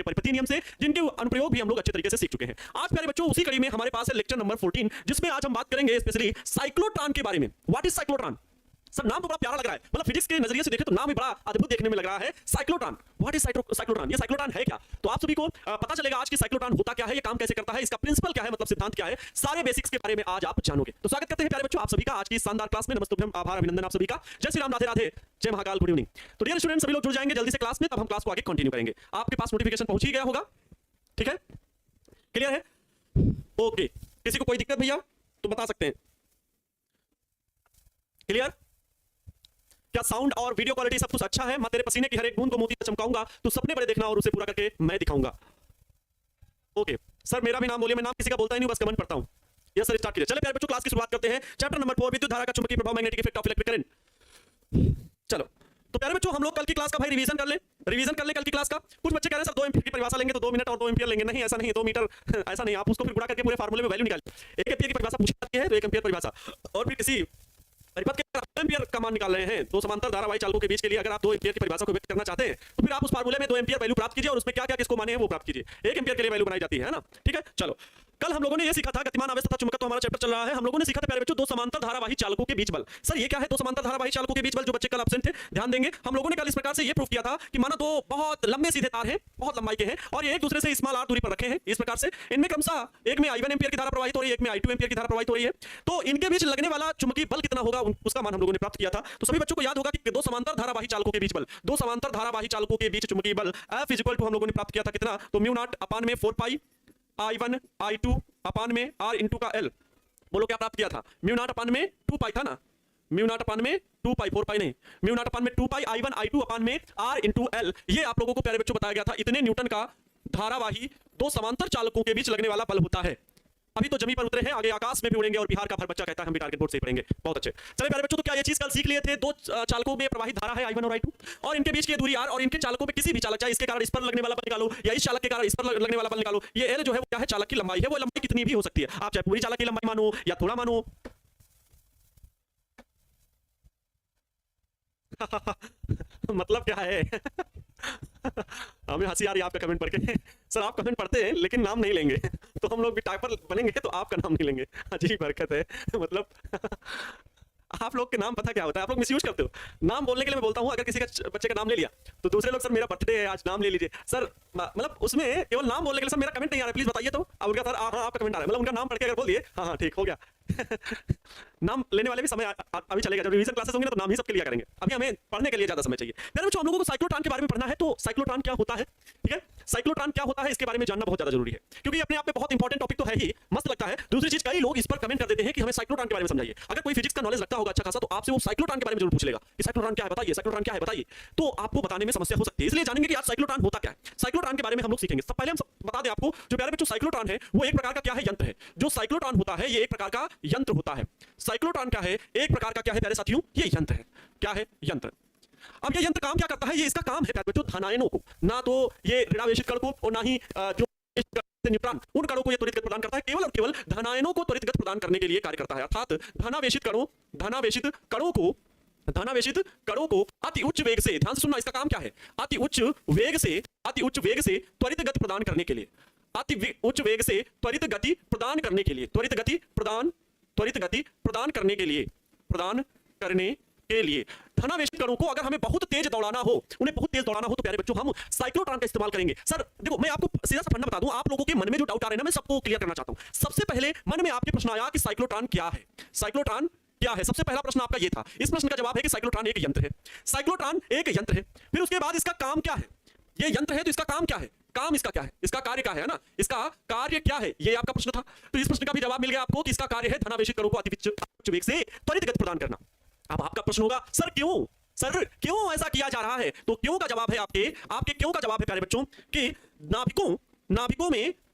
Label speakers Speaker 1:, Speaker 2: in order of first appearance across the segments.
Speaker 1: के परिपति नियम से, जिनके अनुप्रयोग भी हम लोग अच्छे तरीके से सीख चुके हैं। आज प्यारे बच्चों उसी कड़ी में हमारे पास है लेक्चर नंबर 14, जिसमें आज हम बात करेंगे स्पेशली साइक्लोट्रॉन के बारे में। What is cyclotron? सर नाम तो बड़ा प्यारा लग रहा है, मतलब फिजिक्स के नजरिए से देखें तो नाम भी बड़ा अद्भुत देखने में लग रहा है, साइक्लोट्रॉन। What is cyclotron? ये साइक्लोट्रॉन है क्या? तो आप सभी को पता चलेगा आज की साइक्लोट्रॉन होता क्या है, ये काम कैसे करता है, इसका प्रिंसिपल क्या है, मतलब सिद्धांत क्या है, सारे बेसिक्स के बारे में आज आप जानोगे। तो स्वागत करते हैं प्यारे बच्चों आप सभी का आज की शानदार क्लास में। नमस्ते, आभार, अभिनंदन आप सभी का। जय श्री राम, राधे राधे, जय महाकाल, गुड इवनिंग। तो डियर स्टूडेंट सभी लोग जुड़ जाएंगे जल्दी से क्लास में, तब हम क्लास को आगे कंटिन्यू करेंगे। आपके पास नोटिफिकेशन पहुंच ही गया होगा, ठीक है, क्लियर है? ओके, किसी को कोई दिक्कत भैया तो बता सकते हैं। क्लियर? क्या साउंड और वीडियो क्वालिटी सब कुछ अच्छा है? मैं तेरे पसीने की हर एक बूंद को मोती से चमकाऊंगा, तू सपने बड़े देखना और उसे पूरा करके मैं दिखाऊंगा। ओके सर, मेरा भी नाम बोलिए, मैं नाम किसी का बोलता ही नहीं, बस कमेंट पढ़ता हूं। यस सर, स्टार्ट कीजिए। चलिए प्यारे बच्चों क्लास की शुरुआत करते हैं। चैप्टर नंबर 4, विद्युत धारा का चुंबकीय प्रभाव, magnetic effect of electric current. चलो तो प्यारे बच्चों हम लोग कल की क्लास का भाई रिवीजन कर ले कल की क्लास का। कुछ बच्चे कह रहे हैं सर 2 एम्पीयर की परिभाषा लेंगे तो 2 मिनट और 2 एम्पीयर लेंगे। नहीं, ऐसा नहीं, 2 मीटर ऐसा नहीं, आप उसको फिर गुणा करके पूरे फार्मूले में वैल्यू निकालिए। 1 एम्पीयर की परिभाषा पूछी जाती है तो 1 एम्पीयर परिभाषा, और फिर किसी परिपथ के एम्पीयर का मान निकाल रहे हैं दो समांतर धारावाही चालकों के बीच के लिए, अगर आप 2 एम्पीयर की परिभाषा को व्यक्त करना चाहते हैं तो फिर आप उस फार्मूले में 2 एम्पीयर वैल्यू प्राप्त कीजिए और उसमें क्या क्या किसको माने हैं वो प्राप्त कीजिए। 1 एम्पीयर के लिए वैल्यू बनाई जाती है ना, ठीक है। चलो कल हम लोगों ने ये सीखा था गतिमान आवेश तथा चुंबकत्व, हमारा चैप्टर चल रहा है। हम लोगों ने सीखा था प्यारे बच्चों 2 समांतर धारावाही चालकों के बीच बल। सर ये क्या है 2 समांतर धारावाही चालकों के बीच बल? जो बच्चे कल एब्सेंट थे ध्यान देंगे। हम लोगों ने कल इस प्रकार से ये प्रूफ किया था कि माना 2 बहुत लंबे सीधे तार हैं, बहुत लंबाई के हैं, और ये एक दूसरे से स्मॉल r दूरी पर रखे हैं इस प्रकार से। इनमें क्रमशः एक में I1 एम्पीयर की धारा प्रवाहित हो रही है, एक में I2 एम्पीयर की धारा प्रवाहित हो रही है। तो इनके बीच लगने वाला चुंबकीय बल कितना होगा उसका मान हम लोगों ने प्राप्त किया था। तो सभी बच्चों को याद होगा कि 2 समांतर धारावाही चालकों के बीच बल, 2 समांतर धारावाही चालकों के बीच चुंबकीय बल F इक्वल टू हम लोगों ने प्राप्त किया था कितना? तो म्यू नॉट अपान में 4 पाई I1 I2 अपान में R इंटू का L। बोलो क्या प्राप्त किया था? म्यू नॉट अपान में 2 पाई था ना, म्यू नॉट अपान में 2 पाई, 4 पाई नहीं, म्यू नॉट अपान में 2 पाई I1 I2 अपान में R इंटू L। ये आप लोगों को प्यारे बच्चों बताया गया था, इतने न्यूटन का धारावाही 2 समांतर चालकों के बीच लगने वाला बल होता है। अभी तो जमीन पर उतरे हैं, आगे आकाश में भी उड़ेंगे और बिहार का हर बच्चा कहता है हम भी टारगेट बोर्ड से ही पढ़ेंगे। बहुत अच्छे। चलिए प्यारे बच्चों, तो क्या ये चीज कल सीख लिए थे? 2 चालकों में प्रवाहित धारा है I1 और I2, और इनके बीच की दूरी R, और इनके चालकों में किसी भी चालक, चाहे इसके कारण इस पर लगने वाला बल निकालो या इस चालक के कारण इस पर लगने वाला बल निकालो, ये L जो है वो क्या है? चालक की लंबाई है। वो लंबाई कितनी भी हो सकती है, आप चाहे पूरी चालक की लंबाई मानो या थोड़ा मानो। मतलब क्या है? हमें हंसी आ रही है आपका कमेंट पढ़ के। सर आप कमेंट पढ़ते हैं लेकिन नाम नहीं लेंगे, तो हम लोग भी टाइपर बनेंगे तो आपका नाम नहीं लेंगे। अजीब हरकत है। मतलब आप लोग के नाम पता क्या होता है, आप लोग मिसयूज करते हो। नाम बोलने के लिए मैं बोलता हूँ, अगर किसी का बच्चे का नाम ले लिया तो दूसरे लोग सर मेरा बर्थडे है आज, नाम ले लीजिए। सर मतलब उसमें केवल नाम बोलने के लिए सर मेरा कमेंट नहीं आ रहा है, प्लीज बताइए। तो अब उनका सर हाँ आपका कमेंट आ रहा है, मतलब उनका नाम पढ़ के अगर बोल दिए हाँ हाँ ठीक हो गया। नाम लेने वाले भी समय अभी चलेगा, जब रिवीजन क्लासेस होंगे ना तो नाम ही सबके लिए करेंगे। अभी हमें पढ़ने के लिए ज्यादा समय चाहिए। फिर हम लोगों को साइक्लोट्रॉन के बारे में पढ़ना है, तो साइक्लोट्रॉन क्या होता है, ठीक है। साइक्लोट्रॉन क्या होता है इसके बारे में जानना बहुत ज्यादा जरूरी है, क्योंकि अपने आप में बहुत इंपॉर्टेंट टॉपिक तो है ही, मस्त लगता है। दूसरी चीज, कई लोग इस पर कमेंट कर देते हैं कि हमें साइक्लोट्रॉन के बारे में समझाइए। अगर कोई फिजिक्स का नॉलेज रखता होगा अच्छा खासा, तो आपसे वो साइक्लोट्रॉन के बारे में जरूर पूछ लेगा कि साइक्लोट्रॉन क्या है बताइए, साइक्लोट्रॉन क्या है बताइए। तो आपको बताने में समस्या हो सकती है, इसलिए जानेंगे कि आज साइक्लोट्रॉन होता क्या है। साइक्लोट्रॉन के बारे में हम लोग सीखेंगे। सब पहले हम बता दें आपको, जो प्यारे बच्चों साइक्लोट्रॉन है वो एक प्रकार का क्या है? यंत्र है। जो साइक्लोट्रॉन होता है ये एक प्रकार का यंत्र होता है। साइक्लोट्रॉन क्या है? एक प्रकार का क्या है प्यारे साथियों? ये यंत्र है। क्या है? यंत्र। अब ये यंत्र काम क्या करता है? ये इसका काम है प्यारे बच्चों धनायनों को, ना तो ये ऋणावेशित कण को और ना ही जो न्यूट्रॉन, उन कणों को ये त्वरित गति प्रदान करता है। केवल और केवल धनायनों को त्वरित गति प्रदान करने के लिए कार्य करता है। अर्थात धनावेशित कणों को अति उच्च वेग से, ध्यान से सुनना, इसका काम क्या है? अति उच्च वेग से त्वरित गति प्रदान करने के लिए, अति उच्च वेग से त्वरित गति प्रदान करने के लिए, त्वरित गति प्रदान करने के लिए धनावेशित कणों को अगर हमें बहुत तेज दौड़ाना हो, उन्हें बहुत तेज दौड़ाना हो, तो प्यारे बच्चों हम साइक्लोट्रॉन का इस्तेमाल करेंगे। सर देखो, मैं आपको सीधा सा फंडा बता दूं, आप लोगों के मन में जो डाउट आ रहे हैं ना, मैं सबको क्लियर करना चाहता हूं। सबसे पहले मन में आपके प्रश्न आया कि साइक्लोट्रॉन क्या है, साइक्लोट्रॉन क्या है? सबसे पहला प्रश्न आपका ये था। इस प्रश्न का जवाब है कि साइक्लोट्रॉन एक यंत्र है। साइक्लोट्रॉन एक यंत्र है। फिर उसके बाद इसका काम क्या है? ये यंत्र है तो इसका काम क्या है? काम इसका क्या है? इसका कार्य क्या है ना? इसका कार्य क्या है? ये आपका प्रश्न था। तो इस प्रश्न का भी जवाब मिल गया आपको कि इसका कार्य है धनावेशित कणों को अति उच्च वेग से त्वरित गति प्रदान करना। अब आपका प्रश्न होगा सर क्यों ऐसा किया जा रहा है? तो क्यों का जवाब है आपके क्यों का जवाब है प्यारे बच्चों कि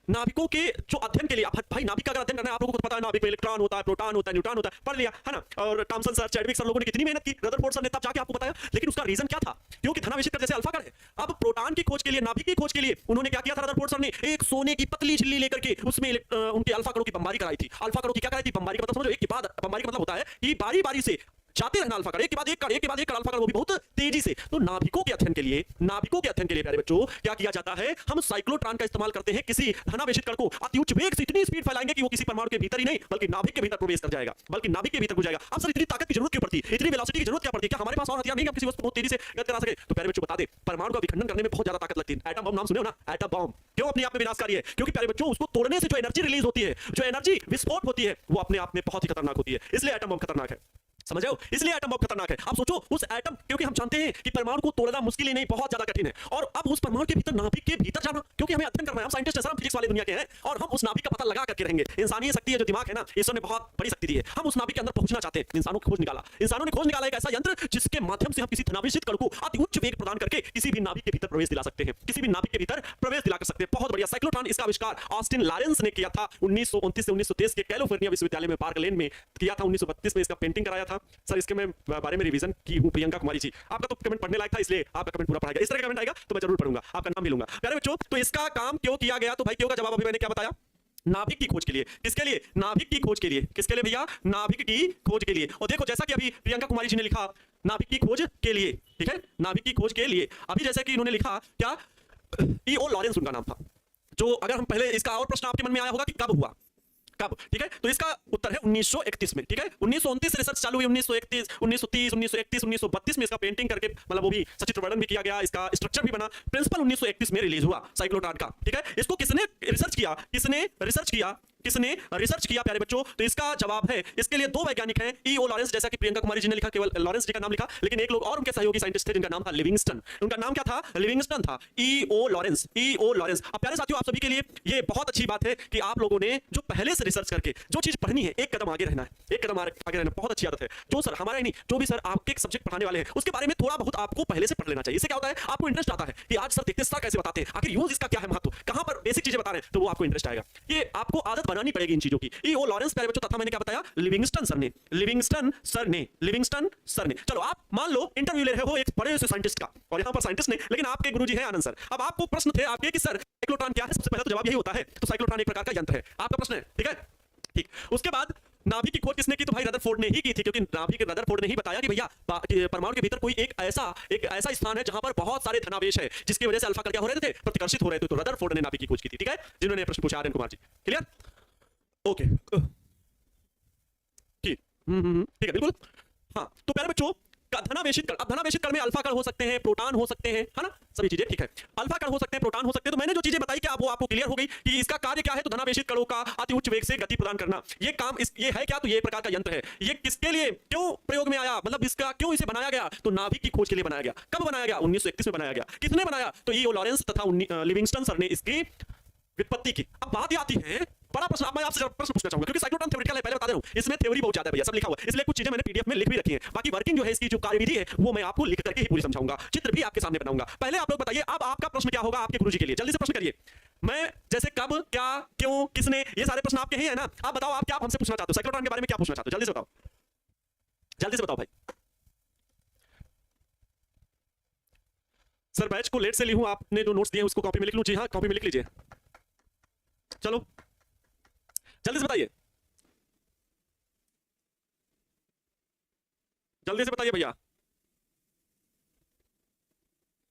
Speaker 1: नाभिकों के जो अध्ययन के लिए, भाई नाभिक का अगर अध्ययन करना है, आप लोगों को पता है नाभिक में इलेक्ट्रॉन होता है, प्रोटॉन होता है, न्यूट्रॉन होता है, पढ़ लिया है ना। और थॉमसन सर, चैडविक सर लोगों ने कितनी मेहनत की, रदरफोर्ड सर ने तब जाके आपको बताया। लेकिन उसका रीजन क्या था? क्योंकि धनावेशित कण जैसे अल्फा कण है। अब प्रोटॉन की खोज के लिए, नाभिक की खोज के लिए उन्होंने क्या किया था? रदरफोर्ड सर ने एक सोने की पतली झिल्ली लेकर के उसमें उनके अल्फा कणों की बमबारी कराई थी। अल्फा कणों की क्या कराई थी? बमबारी का मतलब समझो, एक के बाद बमबारी का मतलब होता है कि बारी बारी से जाते रहना अल्फा कण, एक के बाद एक कण, एक के बाद एक कण अल्फा कण, वो भी बहुत तेजी से। तो नाभिकों के अध्ययन के लिए, नाभिकों के अध्ययन के लिए प्यारे बच्चों क्या किया जाता है, हम साइक्लोट्रॉन का इस्तेमाल करते हैं। किसी धनावेशित कण को अति उच्च वेग से इतनी स्पीड फैलाएंगे कि वो किसी परमाणु के भीतर ही नहीं बल्कि नाभिक के भीतर प्रवेश कर जाएगा, बल्कि नाभिक के भीतर घुस जाएगा। अब सर इतनी ताकत की जरूरत क्यों पड़ती है, इतनी वेलोसिटी की जरूरत क्या पड़ती है, क्या हमारे पास और हथियार नहीं है, हम किसी वस्तु को बहुत तेजी से गति करा सके? तो प्यारे बच्चों बता दे, परमाणु का विखंडन करने में बहुत ज्यादा ताकत लगती है। एटम बम नाम सुने हो ना, एटम बम क्यों अपने आप में विनाशकारी है? क्योंकि प्यारे बच्चों उसको तोड़ने से जो एनर्जी रिलीज होती है, जो एनर्जी विस्फोट होती है, वो अपने आप में बहुत ही खतरनाक होती है। इसलिए एटम बम खतरनाक है, समझ रहे हो? इसलिए एटम बम खतरनाक है। अब सोचो उस एटम, क्योंकि हम जानते हैं कि परमाणु को तोड़ना मुश्किल ही नहीं, बहुत ज्यादा कठिन है, और अब उस परमाणु के भीतर, नाभिक के भीतर जाना, क्योंकि हमें अध्ययन करना है, हम साइंटिस्ट हैं सर, हम फिजिक्स वाले दुनिया के हैं, और हम उस नाभिक का पता लगा करके रहेंगे। इंसानी शक्ति है, जो दिमाग है ना, ईश्वर ने बहुत बड़ी शक्ति दी है, हम उस नाभिक के अंदर पहुंचना चाहते हैं। इंसानों ने खोज निकाला, इंसानों ने खोज निकाला एक ऐसा यंत्र जिसके माध्यम से हम किसी धनावेशित कण को अति उच्च वेग प्रदान करके किसी भी नाभिक के भीतर प्रवेश दिला सकते हैं, किसी भी नाभिक के भीतर प्रवेश दिला सकते हैं। बहुत बढ़िया, साइक्लोट्रॉन, इसका आविष्कार ऑस्टिन लॉरेंस ने किया था 1929 से 1923 के कैलिफोर्निया विश्वविद्यालय में, पार्क लेन में किया था। 1932 में इसका पेंटिंग कराया था। सर इसके मैं बारे में रिवीजन की हूं, प्रियंका कुमारी जी। आपका तो कमेंट पढ़ने लायक था, इसलिए आपका कमेंट पूरा पढ़ा गया। इस तरह का कमेंट आएगा तो मैं जरूर पढ़ूंगा, आपका नाम भी लूंगा। प्यारे बच्चों, तो इसका काम क्यों किया गया? तो भाई क्यों का जवाब अभी मैंने क्या बताया, नाभिक की खोज के लिए। किसके लिए? नाभिक की खोज के लिए। किसके लिए भैया? नाभिक की खोज के लिए। और देखो जैसा कि अभी प्रियंका कुमारी जी ने लिखा, नाभिक की खोज के लिए, ठीक है, नाभिक की खोज के लिए। अभी जैसे कि इन्होंने लिखा क्या, ई.ओ. लॉरेंस उनका नाम था। जो अगर हम पहले, इसका और प्रश्न आपके मन में आया होगा कि कब हुआ, कब, ठीक है, तो इसका उत्तर है 1931 में, ठीक है। 1929 से रिसर्च चालू हुई, 1931, 1930, 1931, 1932 में इसका पेंटिंग करके, मतलब वो भी सचित्र वर्णन भी किया गया, इसका स्ट्रक्चर भी बना। प्रिंसिपल 1931 में रिलीज हुआ साइक्लोट्रॉन का, ठीक है। इसको किसने रिसर्च किया, किसने रिसर्च किया, किसने रिसर्च किया प्यारे बच्चों? तो इसका जवाब है, इसके लिए दो वैज्ञानिक हैं, ई.ओ. लॉरेंस, जैसा कि प्रियंका कुमारी जी ने लिखा, केवल लॉरेंस जी का नाम लिखा, लेकिन एक लोग और उनके सहयोगी साइंटिस्ट थे जिनका नाम था लिविंगस्टन। उनका नाम क्या था? लिविंगस्टन था, ई.ओ. लॉरेंस, ई.ओ. लॉरेंस। अब प्यारे साथियों, आप सभी के लिए ये बहुत अच्छी बात है कि आप लोगों ने जो पहले से रिसर्च करके जो चीज पढ़नी है, एक कदम आगे रहना है, एक कदम आगे रहना बहुत अच्छी आदत है। जो सर हमारा ही नहीं, जो भी सर आपके एक सब्जेक्ट पढ़ाने वाले हैं, उसके बारे में थोड़ा बहुत आपको पहले से पढ़ लेना चाहिए। इससे क्या होता है, आपको इंटरेस्ट आता है कि आज सर देखते सर कैसे बताते हैं, आखिर यूज इसका क्या है, महत्व कहां पर, बेसिक चीजें बता रहे हैं, तो वो आपको इंटरेस्ट आएगा। ये आपको आदत बनानी पड़ेगी इन चीजों की। ई.ओ. लॉरेंस प्यारे बच्चों, तथा मैंने क्या बताया, लिविंगस्टन सर ने, लिविंगस्टन सर ने, लिविंगस्टन सर ने। चलो आप मान लो इंटरव्यू ले रहे हो एक बड़े से साइंटिस्ट का, और यहां पर साइंटिस्ट ने, लेकिन आपके गुरुजी हैं आनंद सर। अब आपको प्रश्न थे आपके कि सर साइक्लोट्रॉन क्या है, सबसे पहले तो जवाब यही होता है, तो साइक्लोट्रॉन एक प्रकार का यंत्र है, आपका प्रश्न है, ठीक है, ठीक। उसके बाद नाभिक की खोज किसने की? तो भाई रदरफोर्ड ने ही की थी, क्योंकि नाभिक रदरफोर्ड ने ही बताया कि भैया परमाणु के भीतर कोई एक ऐसा स्थान है जहां पर बहुत सारे धनावेश है, जिसकी वजह से अल्फा कण क्या हो रहे थे, प्रतिकर्षित हो रहे थे। तो रदरफोर्ड ने नाभिक की खोज की थी, ठीक है, जिन्होंने प्रश्न पूछा। आर्यन कुमार जी, क्लियर? ओके, ठीक, ठीक है, बिल्कुल। हाँ, तो प्यारे बच्चों, धनावेशित कण, अब धनावेशित कण में अल्फा कण हो सकते हैं, प्रोटॉन हो सकते हैं, है ना, सभी चीजें, ठीक है। अल्फा कण हो सकते हैं, प्रोटॉन हो सकते हैं। तो मैंने जो चीजें बताई क्या वो आपको क्लियर हो गई कि इसका कार्य क्या है? तो धनावेशित कणों का अति उच्च वेग से गति प्रदान करना, ये काम ये है क्या? तो ये एक प्रकार का यंत्र है। ये किसके लिए, क्यों प्रयोग में आया, मतलब इसका क्यों इसे बनाया गया? तो नाभिक की खोज के लिए बनाया गया। कब बनाया गया? 1931 में बनाया गया। किसने बनाया? तो ई.ओ. लॉरेंस तथा लिविंगस्टन सर ने इसकी व्युत्पत्ति की। अब बात ये आती है, बड़ा प्रश्न, अब मैं आपसे प्रश्न पूछना चाहूंगा, क्योंकि साइक्लोट्रॉन थ्योरेटिकल है, पहले बता दे रहा हूं, इसमें थ्योरी बहुत ज्यादा है भैया, सब लिखा हुआ है, इसलिए कुछ चीजें मैंने पीडीएफ में लिख भी रखी हैं। बाकी वर्किंग जो है इसकी, जो कार्यविधि है, वो मैं आपको लिख करके ही पूरी समझाऊंगा, चित्र भी आपके सामने बनाऊंगा। पहले आप लोग बताइए, अब आपका प्रश्न क्या होगा आपके गुरुजी के लिए, जल्दी से प्रश्न करिए। मैं जैसे कब, क्या, क्यों, किसने, ये सारे प्रश्न आपके ही है ना। आप बताओ, आप क्या हमसे पूछना चाहते हो, साइक्लोट्रॉन के बारे में क्या पूछना चाहते हो, जल्दी से बताओ, जल्दी से बताओ भाई। सर बैच को लेट से ली हूं, आपने जो नोट्स दिए उसको कॉपी में लिख लूं? जी हाँ, कॉपी में लिख लीजिए। चलो जल्दी से बताइए, जल्दी से बताइए भैया।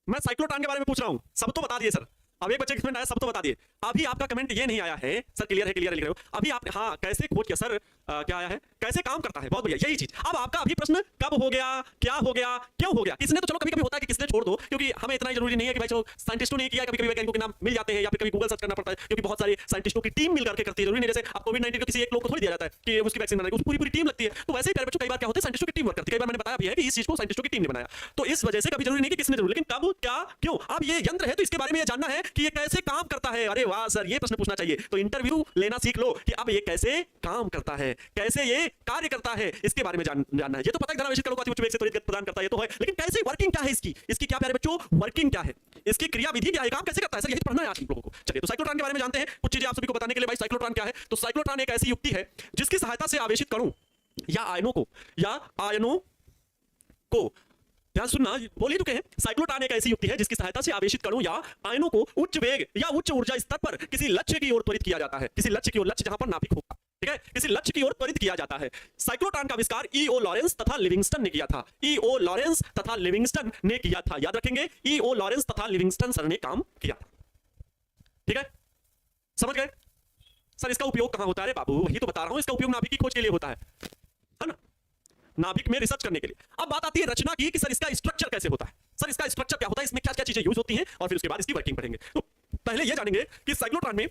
Speaker 1: मैं साइक्लोट्रॉन के बारे में पूछ रहा हूं, सब तो बता दिए सर। अब एक बच्चे कमेंट आया, सब तो बता दिए। अभी आपका कमेंट ये नहीं आया है सर, क्लियर है, क्लियर लिख रहे हो अभी आप, हाँ कैसे खोज किया सर, क्या आया है, कैसे काम करता है, बहुत बढ़िया, यही चीज। अब आपका अभी प्रश्न कब हो गया, क्या हो गया, क्यों हो गया, किसने, तो चलो कभी कभी होता है कि किसने छोड़ दो, क्योंकि हमें इतना जरूरी नहीं है कि भाई चलो साइंटिस्टों ने किया, कभी कभी वैज्ञानिकों के नाम मिल जाते हैं, या फिर कभी गूगल सर्च करना पड़ता है, क्योंकि बहुत सारे साइंटिस्टों की टीम मिलकर के करती है, जरूरी नहीं जैसे आप कोविड-19 को किसी एक लोग को थोड़ी दिया जाता है कि उसकी वैक्सीन बनाने की, पूरी पूरी टीम लगती है। तो वैसे ही प्यारे बच्चों, कई बार क्या होता है, साइंटिस्टों की टीम वर्क करती है। कई बार मैंने बताया भी है कि इस चीज को साइंटिस्टों की टीम ने बनाया, तो इस वजह से कभी जरूरी नहीं कि किसने, जरूर, लेकिन कब, क्या, क्यों। अब ये यंत्र है तो इसके बारे में ये जानना है कि ये कैसे काम करता है। अरे वाह सर, ये प्रश्न पूछना चाहिए, तो इंटरव्यू लेना सीख लो कि अब ये कैसे काम करता है, कैसे ये कार्य करता है, इसके बारे में जानना है। ये तो पता है धनावेशित कणों को अति उच्च वेग से त्वरित गति प्रदान करता है, ये तो है, लेकिन कैसे वर्किंग क्या है इसकी क्या प्यारे बच्चों वर्किंग क्या है, इसकी क्रिया विधि क्या है, काम कैसे करता है सर, यही पढ़ना है आज हम लोगों को। चलिए तो साइक्लोट्रॉन के बारे में जानते हैं, कुछ चीजें आप सभी को बताने के लिए। भाई साइक्लोट्रॉन क्या है? तो साइक्लोट्रॉन एक ऐसी युक्ति है जिसकी सहायता से आवेशित कणों या आयनों को ध्यान सुनना, बोल ही चुके हैं। साइक्लोट्रॉन एक ऐसी युक्ति है जिसकी सहायता से आवेशित कणों या आयनों को उच्च वेग या उच्च ऊर्जा स्तर पर किसी लक्ष्य की ओर त्वरित किया जाता है, किसी लक्ष्य की ओर, लक्ष्य जहां पर नाभिक होगा, ठीक है, किसी लक्ष्य की ओर त्वरित किया जाता है। साइक्लोट्रॉन का आविष्कार ईओ लॉरेंस तथा लिविंगस्टन ने किया था। ईओ लॉरेंस तथा लिविंगस्टन ने किया था, याद रखेंगे, ईओ लॉरेंस तथा लिविंगस्टन सर ने काम किया था। ठीक है, समझ गए? सर इसका उपयोग कहां होता है? बाबू वही तो बता रहा हूं, इसका उपयोग नाभिक की खोज के लिए होता है ना, नाभिक में रिसर्च करने के लिए। अब बात आती है रचना की कि सर इसका स्ट्रक्चर कैसे होता है, सर इसका स्ट्रक्चर क्या होता है, इसमें क्या क्या चीजें यूज होती हैं, और फिर उसके बाद इसकी वर्किंग पढ़ेंगे। तो पहले ये जानेंगे कि साइक्लोट्रॉन में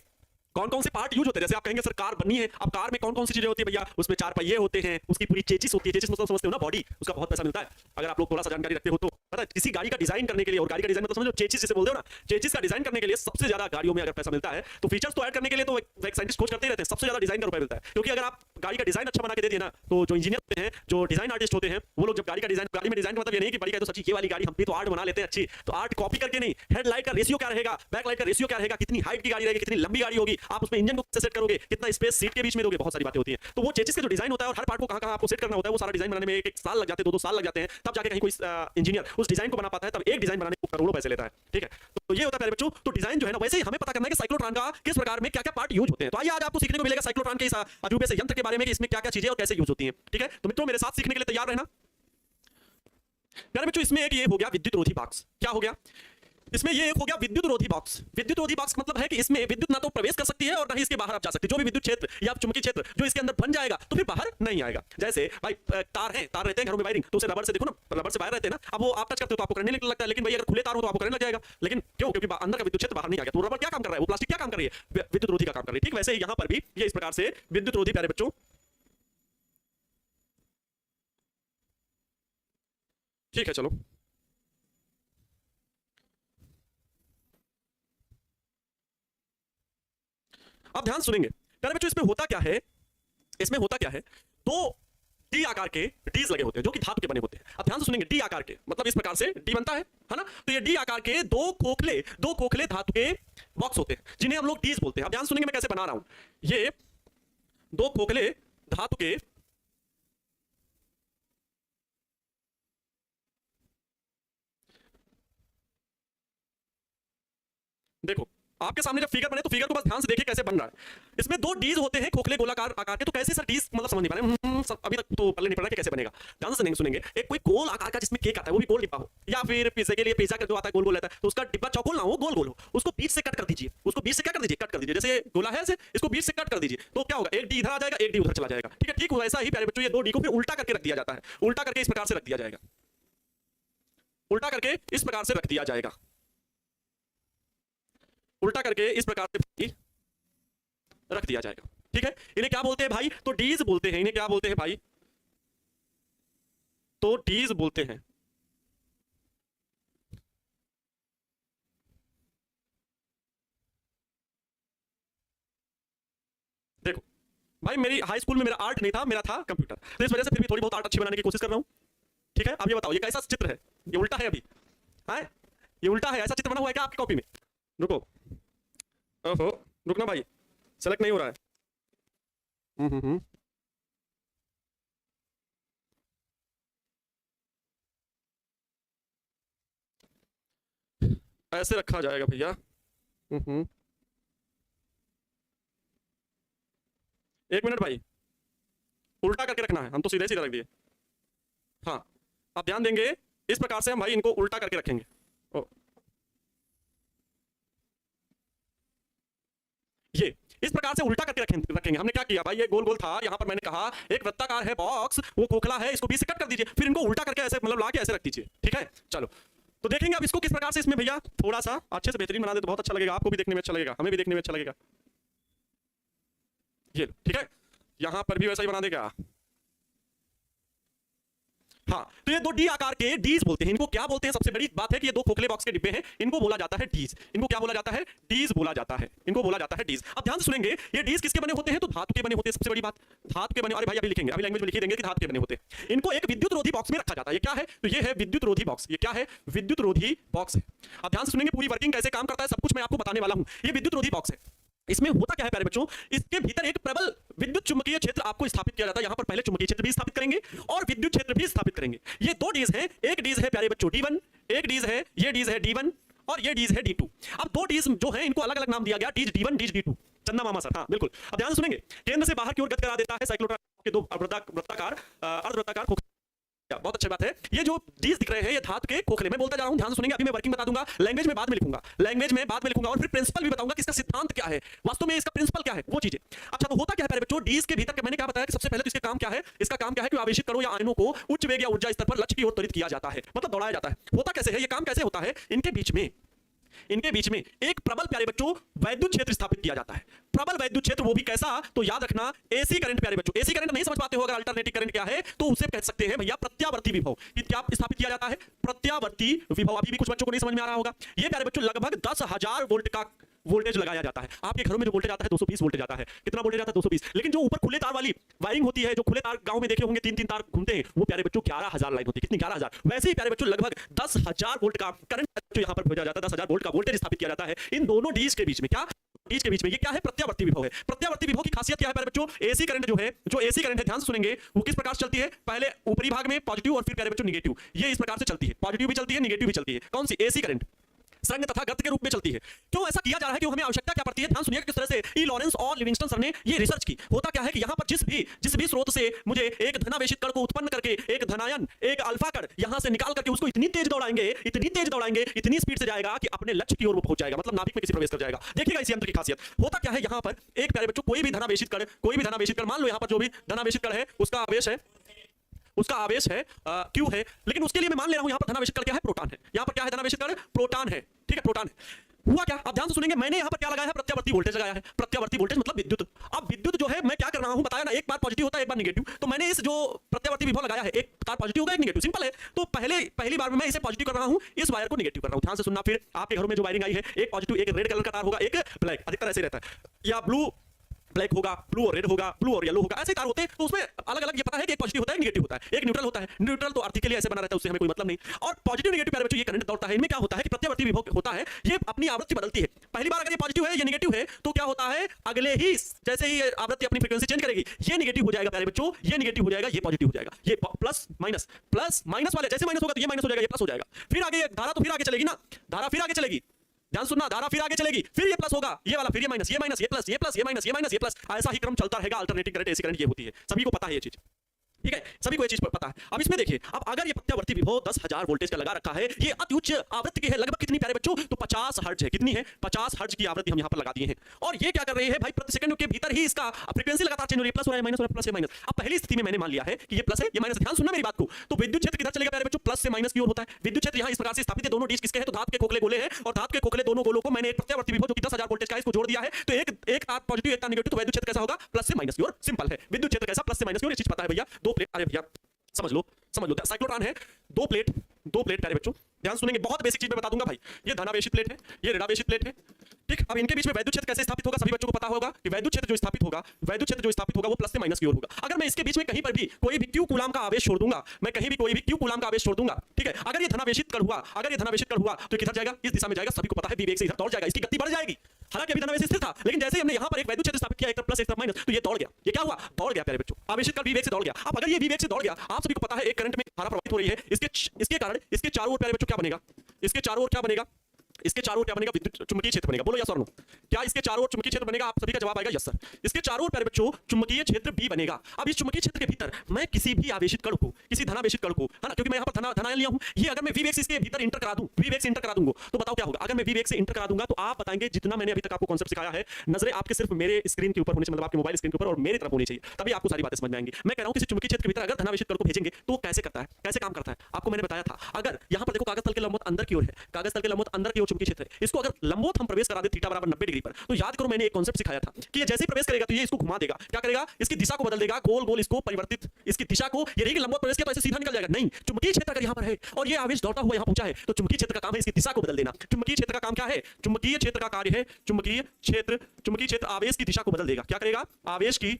Speaker 1: कौन कौन से पार्ट यूज होते हैं। जैसे आप कहेंगे सर कार बननी है, अब कार में कौन कौन सी चीजें होती है भैया? उसमें 4 पहिए होते हैं, उसकी पूरी चेचिस होती है। चेचिस मतलब समझते हो ना, बॉडी, उसका बहुत पैसा मिलता है। अगर आप लोग थोड़ा सा जानकारी रखते हो तो पता है, किसी गाड़ी का डिजाइन करने के लिए, और गाड़ी का डिजाइन मतलब समझो चेचिस जिसे बोलते हो ना, चेचिस का डिजाइन करने के लिए सबसे ज्यादा गाड़ियों में अगर पैसा मिलता है तो फीचर्स तो ऐड करने के लिए तो एक साइंटिस्ट खोज करते ही रहते हैं, सबसे ज्यादा डिजाइन का रुपया मिलता है। क्योंकि अगर आप गाड़ी का डिजाइन अच्छा बना के दे दिए ना, तो जो इंजीनियर होते हैं, जो डिजाइन आर्टिस्ट होते हैं, वो लोग जब गाड़ी का डिजाइन, गाड़ी में डिजाइन का मतलब ये नहीं कि बड़ी कहे तो सच्ची ये वाली गाड़ी हम भी तो आर्ट बना लेते हैं अच्छी, तो आर्ट कॉपी करके नहीं, हेडलाइट का रेशियो क्या रहेगा, बैकलाइट का रेशियो क्या रहेगा, कितनी हाइट की गाड़ी रहेगी, कितनी लंबी गाड़ी होगी, आप उसमें इंजन को सेट करोगे, कितना स्पेस सीट के बीच में दोगे, बहुत सारी बातें होती हैं। तो वो चेचिस का जो डिजाइन होता है और हर पार्ट को कहां-कहां आपको सेट करना होता है, वो सारा डिजाइन बनाने में एक साल लग जाते हैं, 2-2 साल लग जाते हैं, तब जाके कहीं कोई इंजीनियर उस डिजाइन को बना पाता है। तब एक डिजाइन बनाने को करोड़ों पैसे लेता है। ठीक है, तो ये होता है प्यारे बच्चों। तो डिजाइन जो है ना, वैसे ही हमें पता करना है कि साइक्लोट्रॉन का किस प्रकार में क्या-क्या पार्ट यूज होते हैं। तो आइए आज आपको सीखने को मिलेगा साइक्लोट्रॉन के इस अजूबे से यंत्र के बारे में कि इसमें क्या-क्या चीजें और कैसे यूज होती हैं। ठीक है, तो मित्रों मेरे साथ सीखने के लिए तैयार रहना। प्यारे बच्चों इसमें एक ये हो गया विद्युत रोधी बॉक्स। क्या हो गया? इसमें ये एक हो गया विद्युत रोधी बॉक्स। विद्युत रोधी बॉक्स मतलब है कि इसमें विद्युत ना तो प्रवेश कर सकती है और ना ही इसके बाहर आप जा सकते। जो भी विद्युत क्षेत्र या चुंबकीय क्षेत्र जो इसके अंदर बन जाएगा तो फिर बाहर नहीं आएगा। जैसे भाई तार है, तार रहते हैं घरों में वायरिंग, तो उसे रबर से देखो ना, रबर से वायर रहते हैं ना, अब वो आप टच करते हो तो आपको करंट लगता है, लेकिन भाई अगर खुले तार हो तो आपको करंट लग जाएगा। लेकिन क्यों? क्योंकि अंदर का विद्युत क्षेत्र बाहर नहीं आ गया। तो रबर क्या काम कर रहा है? वो प्लास्टिक क्या काम कर रही है? विद्युत रोधी का काम कर रही है। ठीक वैसे ही यहां पर भी ये इस प्रकार से विद्युत रोधी प्यारे बच्चों। ठीक है, चलो अब ध्यान सुनेंगे प्यारे बच्चों। इसमें होता क्या है, इसमें होता क्या है, दो डी आकार के डीज लगे होते हैं जो कि धातु के बने होते हैं। अब ध्यान से सुनेंगे, डी आकार के मतलब इस प्रकार से डी बनता है ना। तो ये डी आकार के दो खोखले धातु के बॉक्स होते हैं जिन्हें हम लोग डीज बोलते हैं। अब ध्यान सुनेंगे मैं कैसे बना रहा हूं। ये दो खोखले धातु के देखो आपके सामने जब फिगर बने तो फिगर को बस ध्यान से देखिए कैसे बन रहा है। इसमें दो डीज होते हैं खोखले गोलाकार आकार के। तो कैसे सर डीज मतलब समझ नहीं पा रहे, अभी तक तो पल्ले नहीं पड़ रहा कि कैसे बनेगा। ध्यान से सुनेंगे, एक कोई गोल आकार का जिसमें केक आता है, वो भी गोल डिब्बा हो, या फिर पिज्जा के लिए पिज्जा का जो आता है गोल गोल रहता है, तो उसका डिब्बा चौकोर ना हो, गोल गोल हो, उसको बीच से कट कर दीजिए। उसको बीच से क्या कर दीजिए? कट कर दीजिए। जैसे गोला है ऐसे, इसको बीच से कट कर दीजिए तो क्या होगा? एक डी इधर आ जाएगा, एक डी उधर चला जाएगा। ठीक है, ठीक वैसा ही प्यारे बच्चों ये दो डी को फिर उल्टा करके रख दिया जाता है। उल्टा करके इस प्रकार से रख दिया जाएगा, उल्टा करके इस प्रकार से रख दिया जाएगा, उल्टा करके इस प्रकार से रख दिया जाएगा। ठीक है, इन्हें क्या बोलते हैं भाई? तो डीज बोलते हैं। इन्हें क्या बोलते हैं भाई? तो डीज बोलते हैं। देखो भाई मेरी हाई स्कूल में मेरा आर्ट नहीं था, मेरा था कंप्यूटर, तो इस वजह से फिर भी थोड़ी बहुत आर्ट अच्छी बनाने की कोशिश कर रहा हूं। ठीक है, अब ये बताओ ये कैसा चित्र है? ये उल्टा है, अभी है ये उल्टा है। ऐसा चित्र बना हुआ है क्या आपकी कॉपी में? रुको, ओहो रुकना भाई, सेलेक्ट नहीं हो रहा है। ऐसे रखा जाएगा भैया। एक मिनट भाई, उल्टा करके रखना है, हम तो सीधे सीधे रख दिए। हाँ आप ध्यान देंगे, इस प्रकार से हम भाई इनको उल्टा करके रखेंगे। ओ ये इस प्रकार से उल्टा करके रखेंगे। हमने क्या किया भाई, ये गोल गोल था, यहां पर मैंने कहा एक वृत्ताकार है बॉक्स, वो खोखला है, इसको बीच से कट कर दीजिए, फिर इनको उल्टा करके ऐसे मतलब ला के ऐसे रख दीजिए। ठीक है, चलो तो देखेंगे अब इसको किस प्रकार से इसमें भैया थोड़ा सा अच्छे से बेहतरीन बना दे तो बहुत अच्छा लगेगा, आपको भी देखने में अच्छा लगेगा, हमें भी देखने में अच्छा लगेगा। ये ठीक है, यहां पर भी वैसा ही बना देगा। हाँ, तो ये दो डी आकार के डीज बोलते हैं। इनको क्या बोलते हैं? सबसे बड़ी बात है कि ये दो खोखले बॉक्स के डिब्बे हैं, इनको बोला जाता है डीज। इनको क्या बोला जाता है? डीज बोला जाता है, इनको बोला जाता है डीज। अब ध्यान से सुनेंगे, ये डीज किसके बने होते हैं? तो धातु के बने होते हैं। सबसे बड़ी बात धातु के बने। अरे भाई अभी लिखेंगे, अभी लैंग्वेज में लिख देंगे कि धातु के बने होते हैं। इनको एक विद्युत रोधी बॉक्स में रखा जाता है। ये क्या है? तो ये है विद्युत रोधी बॉक्स। ये क्या है? विद्युत रोधी बॉक्स है। अब ध्यान से सुनेंगे, पूरी वर्किंग कैसे काम करता है सब कुछ मैं आपको बताने वाला हूं। ये विद्युत रोधी बॉक्स है। इसमें होता क्या है प्यारे बच्चों, इसके भीतर एक प्रबल विद्युत चुंबकीय क्षेत्र आपको स्थापित किया जाता है। यहां पर पहले चुंबकीय क्षेत्र भी स्थापित करेंगे और विद्युत क्षेत्र भी स्थापित करेंगे। ये दो डीज हैं, एक डीज है प्यारे बच्चों D1, एक डीज है, ये डीज है D1 और ये डीज है D2। अब दो डीज जो है इनको अलग अलग नाम दिया गया, डीज D1 डीज D2। चंदा मामा सर, हाँ बिल्कुल। अब ध्यान से सुनेंगे। केंद्र से बाहर की ओर गति करा देता है साइक्लोट्रॉन के दो वृत्ताकार अर्धवृत्ताकार खोखले। बहुत अच्छी बात है। ये जो डीज दिख रहे हैं ये धातु के खोखले, मैं बोलता जा रहा हूं, ध्यान से सुनेंगे। अभी मैं वर्किंग बता दूंगा, लैंग्वेज में बाद में लिखूंगा, लैंग्वेज में बाद में लिखूंगा, और फिर प्रिंसिपल भी बताऊंगा कि इसका सिद्धांत क्या है, वास्तव में इसका प्रिंसिपल क्या है, वो चीजें। अच्छा, तो होता क्या है प्यारे बच्चों, डीज के भीतर मैंने क्या बताया कि सबसे पहले तो इसका काम क्या है, इसका काम क्या है कि आवेशित कणों या आयनों को उच्च वेग या ऊर्जा स्तर पर लक्ष्य की ओर त्वरित किया जाता है, मतलब दौड़ाया जाता है। होता कैसे है, ये काम कैसे होता है, इनके बीच में एक प्रबल प्यारे बच्चों वैद्युत क्षेत्र स्थापित किया जाता है। प्रबल वैद्युत क्षेत्र, वो भी कैसा, तो याद रखना एसी करंट प्यारे बच्चों। एसी करंट नहीं समझ पाते हो अगर अल्टरनेटिव करंट क्या है तो उसे कह सकते हैं भैया प्रत्यावर्ती विभव। क्या स्थापित किया जाता है, प्रत्यावर्ती विभव। अभी भी कुछ बच्चों को नहीं समझ में आ रहा होगा। ये प्यारे बच्चों लगभग 10,000 वोल्ट का वोल्टेज लगाया जाता है। आपके घरों में जो वोल्टेज आता है 220 वोल्टेज आता है। कितना वोल्टेज आता है, 220। लेकिन जो ऊपर खुले तार वाली वायरिंग होती है, जो खुले तार गांव में देखे होंगे, 3-3 तार घूमते हैं, वो प्यारे बच्चों 11,000 लाइन होती है। कितनी, 11,000। वैसे ही प्यारे बच्चों लगभग 10,000 वोल्ट का करंट जो यहां पर भेजा जाता है, 10,000 वोल्ट का वोल्टेज स्थापित किया जाता है इन दोनों डीज के बीच में। क्या, डीज के बीच में। ये क्या है, प्रत्यावर्ती विभव है। प्रत्यावर्ती विभव की खासियत क्या है प्यारे बच्चों, एसी करंट जो है, जो एसी करंट है, ध्यान से सुनेंगे, वो किस प्रकार से चलती है, पहले ऊपरी भाग में पॉजिटिव और फिर प्यारे बच्चों निगेटिव। ये इस प्रकार से चलती है, पॉजिटिव भी चलती है, निगेटिव भी चलती है। कौन सी, एसी करंट संघ तथा गति के रूप में चलती है। क्यों ऐसा किया जा रहा है, क्यों हमें आवश्यकता क्या पड़ती है, ध्यान सुनिए किस तरह से ई लॉरेंस और लिविंगस्टन सर ने ये रिसर्च की। होता क्या है कि यहां पर जिस भी स्रोत से मुझे एक धनावेशित कण को उत्पन्न करके एक धनायन, एक अल्फा कण यहां से निकाल करके उसको इतनी तेज दौड़ाएंगे, इतनी स्पीड से जाएगा कि अपने लक्ष्य की ओर वो पहुंच जाएगा, मतलब नाभिक में किसी प्रवेश कर जाएगा। देखिएगा इस यंत्र की खासियत। होता क्या है, यहां पर एक प्यारे बच्चों कोई भी धनावेशित कण, मान लो यहां पर जो भी धनावेशित कण है उसका आवेश है Q है, लेकिन उसके लिए मैं मान ले रहा हूं यहां पर धनावेशित कण क्या है, प्रोटॉन है। यहां पर क्या है, धनावेशित कण प्रोटॉन है, ठीक है, प्रोटॉन है। हुआ क्या, आप ध्यान से सुनेंगे, मैंने यहां पर क्या लगाया है, प्रत्यावर्ती वोल्टेज लगाया है। प्रत्यावर्ती वोल्टेज मतलब विद्युत। अब विद्युत जो है मैं क्या कर रहा हूं, बताया ना, एक बार पॉजिटिव होता है, एक बार नेगेटिव। तो मैंने इस जो प्रत्यावर्ती विभव लगाया है, एक तार पॉजिटिव होगा, एक नेगेटिव, सिंपल है। तो पहली बार में मैं इसे पॉजिटिव कर रहा हूं, इस वायर को नेगेटिव कर रहा हूं। ध्यान से सुनना, फिर आपके घरों में जो वायरिंग आई है, एक पॉजिटिव, एक रेड कलर का तार होगा, एक ब्लैक, अधिकतर ऐसे रहता है, या ब्लू ब्लैक होगा, ब्लू और रेड होगा, ब्लू और येलो होगा, ऐसे तार होते हैं। तो उसमें अलग अलग ये पता है कि एक पॉजिटिव होता है, एक नेगेटिव होता है, एक न्यूट्रल होता है। न्यूट्रल तो अर्थ के लिए ऐसे बना रहता है, उससे हमें कोई मतलब नहीं। और पॉजिटिव नेगेटिव प्यारे बच्चों ये करंट दौड़ता है। इनमें क्या होता है कि प्रत्यावर्ती विभव होता है, ये अपनी आवृत्ति बदलती है। पहली बार अगर ये पॉजिटिव है, ये नेगेटिव है, तो क्या होता है, अगले ही जैसे ही आवृत्ति अपनी फ्रीक्वेंसी चेंज करेगी, ये नेगेटिव हो जाएगा प्यारे बच्चों, ये नेगेटिव हो जाएगा, ये पॉजिटिव हो जाएगा। ये प्लस माइनस वाले जैसे माइनस होगा तो ये माइनस हो जाएगा, ये प्लस हो जाएगा। फिर आगे धारा तो फिर आगे चलेगी ना, धारा फिर आगे चलेगी, ध्यान सुनना, धारा फिर आगे चलेगी, फिर ये प्लस होगा, ये वाला, फिर ये माइनस, ये माइनस, ये प्लस, ये प्लस, ये माइनस, ये माइनस, ये प्लस, ऐसा ही क्रम चलता रहेगा। अल्टरनेटिंग करंट, एसी करंट ये होती है, सभी को पता है ये चीज, ठीक है, सभी को ये चीज पता है। अब इसमें देखिए, अब अगर ये प्रत्यावर्ती विभव 10,000 वोल्टेज का लगा रखा है, ये अति उच्च आवृत्ति की है, लगभग कितनी प्यारे बच्चों, तो 50 हर्ट्ज है। कितनी है, 50 हर्ट्ज की आवृत्ति हम यहां पर लगा दिए हैं। और ये क्या कर रही है भाई, प्रति सेकंड के भीतर ही इसका फ्रीक्वेंसी लगातार चेंज हो रही है, प्लस हो रहा है, माइनस हो रहा है, प्लस है, माइनस। अब पहली स्थिति में मैंने मान लिया है कि ये प्लस है, ये माइनस। ध्यान सुनना मेरी बात को, तो विद्युत क्षेत्र किधर चलेगा प्यारे बच्चों, प्लस से माइनस की ओर होता है। विद्युत क्षेत्र यहां इस प्रकार से स्थापित है, दोनों डीज किसके हैं, तो धातु के खोखले गोले हैं, और धातु के खोखले दोनों गोलों को मैंने एक प्रत्यावर्ती विभव जो कि 10,000 वोल्टेज का है, इसको जोड़ दिया है। तो एक तार पॉजिटिव, एक तार नेगेटिव, तो विद्युत क्षेत्र कैसा होगा, प्लस से माइनस की ओर। सिंपल है, विद्युत क्षेत्र कैसा, प्लस से माइनस की ओर, ये चीज पता है भैया। दो प्लेट, अरे भैया समझ लो, साइक्लोट्रॉन है, दो प्लेट प्यारे बच्चों, ध्यान सुनेंगे, बहुत बेसिक चीज मैं बता दूंगा भाई। ये धनावेशित प्लेट है, ये ऋणावेशित प्लेट है, ठीक। अब इनके बीच में वैद्युत क्षेत्र कैसे स्थापित होगा, सभी बच्चों को पता होगा कि वैद्युत क्षेत्र जो स्थापित होगा वो प्लस से माइनस की ओर होगा। अगर मैं इसके बीच में कहीं पर भी कोई भी Q कूलाम का आवेश छोड़ दूंगा, मैं कहीं भी कोई भी Q कूलाम का आवेश छोड़ दूंगा, ठीक है, अगर ये धनावेशित कण हुआ, तो किधर जाएगा, इस दिशा में जाएगा, सभी को पता है, v वेग से इधर दौड़ जाएगा, इसकी गति बढ़ जाएगी। हालांकि अभी धनावेश स्थिर था, लेकिन जैसे ही हमने यहां पर एक वैद्युत क्षेत्र स्थापित किया, एक तरफ प्लस एक तरफ माइनस, तो ये दौड़ गया। ये क्या हुआ, दौड़ गया प्यारे बच्चों, आवेशित कण v वेग से दौड़ गया। अब अगर ये v वेग से दौड़ गया, आप सभी को पता है एक करंट में धारा प्रवाहित हो रही है, इसके कारण इसके चारों ओर प्यारे बच्चों क्या बनेगा, इसके चारों ओर क्या बनेगा, इसके चारों ओर क्या बनेगा, विद्युत चुंबकीय क्षेत्र बनेगा। बोलो यस और नो, क्या इसके चारों ओर चुंबकीय क्षेत्र बनेगा, आप सभी का जवाब आएगा यस सर। इसके चारों ओर प्यारे बच्चों चुंबकीय क्षेत्र B बनेगा। अब इस चुंबकीय क्षेत्र के भीतर मैं किसी भी आवेशित कण को, किसी धनावेशित कण को, है ना, क्योंकि मैं यहां पर धनायन लिया हूं, ये अगर मैं v वेग से इसके भीतर इंटर करा दूं, v वेग से इंटर करा दूंगा, तो बताओ क्या होगा। अगर मैं v वेग से इंटर करा दूंगा, तो आप बताएंगे जितना मैंने अभी तक आपको कांसेप्ट सिखाया है, नजरें आपके सिर्फ मेरे स्क्रीन के ऊपर होनी चाहिए, मतलब आपके मोबाइल स्क्रीन के ऊपर और मेरी तरफ होनी चाहिए, तभी आपको सारी बातें समझ में आएंगी। मैं कह रहा हूं किसी चुंबकीय क्षेत्र के भीतर अगर धनावेशित कण को भेजेंगे तो कैसे करता है, कैसे काम करता है, आपको मैंने बताया था। अगर यहां पर देखो कागज तल के लंबवत अंदर की ओर है, कागज तल के लंबवत अंदर की ओर चुंबकीय क्षेत्र है, इसको अगर लंबवत हम प्रवेश करा दे थीटा बराबर 90 डिग्री पर, तो याद करो मैंने एक कांसेप्ट सिखाया था कि ये जैसे ही प्रवेश करेगा तो ये इसको घुमा देगा, क्या करेगा, इसकी दिशा को बदल देगा, गोल गोल इसको परिवर्तित, इसकी दिशा को, ये रही कि लंबवत प्रवेश किया तो ऐसे सीधा निकल जाएगा, नहीं, चुंबकीय क्षेत्र अगर यहां पर है और ये आवेश दौड़ता हुआ यहां पहुंचा है, तो चुंबकीय क्षेत्र का काम है इसकी दिशा को बदल देना। चुंबकीय क्षेत्र का काम क्या है, चुंबकीय क्षेत्र का कार्य है, चुंबकीय क्षेत्र आवेश की दिशा को बदल देगा। क्या करेगा, आवेश की,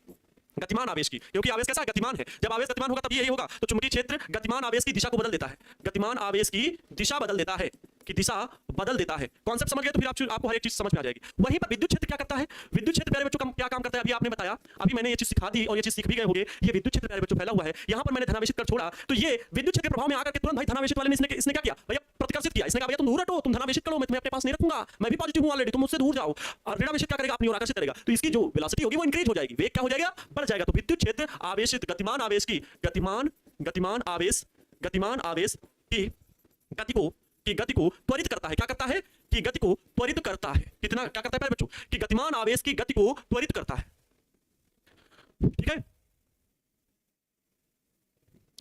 Speaker 1: गतिमान आवेश की, क्योंकि आवेश कैसा है, गतिमान है, जब आवेश गतिमान होगा तब यही होगा, तो चुंबकीय क्षेत्र गतिमान आवेश की दिशा को बदल देता है, गतिमान आवेश की दिशा बदल देता है, की दिशा बदल देता है। कॉन्सेप्ट समझ गए तो फिर आपको हर एक चीज समझ में आ जाएगी। वहीं पर विद्युत क्षेत्र क्या करता है? विद्युत क्षेत्र प्यारे बच्चों क्या काम करता है अभी आपने बताया, अभी मैंने ये चीज सिखा दी और ये चीज सीख भी गए होंगे। ये विद्युत क्षेत्र प्यारे बच्चों फैला हुआ है, यहां पर मैंने धनावेशित कर छोड़ा तो ये विद्युत क्षेत्र के प्रभाव में आकर के तुरंत भाई धनावेशित वाले ने इसने क्या किया भैया? प्रतिकर्षित किया। इसने कहा भैया तुम दूर हटो, तुम धनावेशित करो, मैं तुम्हें अपने पास नहीं रखूंगा, मैं भी पॉजिटिव हूं ऑलरेडी, तुम मुझसे दूर जाओ। और ऋणावेशित क्या करेगा? अपनी ओर आकर्षित करेगा, तो इसकी जो वेलोसिटी होगी वो इंक्रीज हो जाएगी, वेग क्या हो जाएगा? बढ़ जाएगा। तो विद्युत क्षेत्र आवेशित गतिमान आवेश की गतिमान आवेश की गति को त्वरित करता है। क्या करता है? कि गति को त्वरित करता है। कितना क्या करता है बच्चों? कि गतिमान आवेश की गति को त्वरित करता है। ठीक है,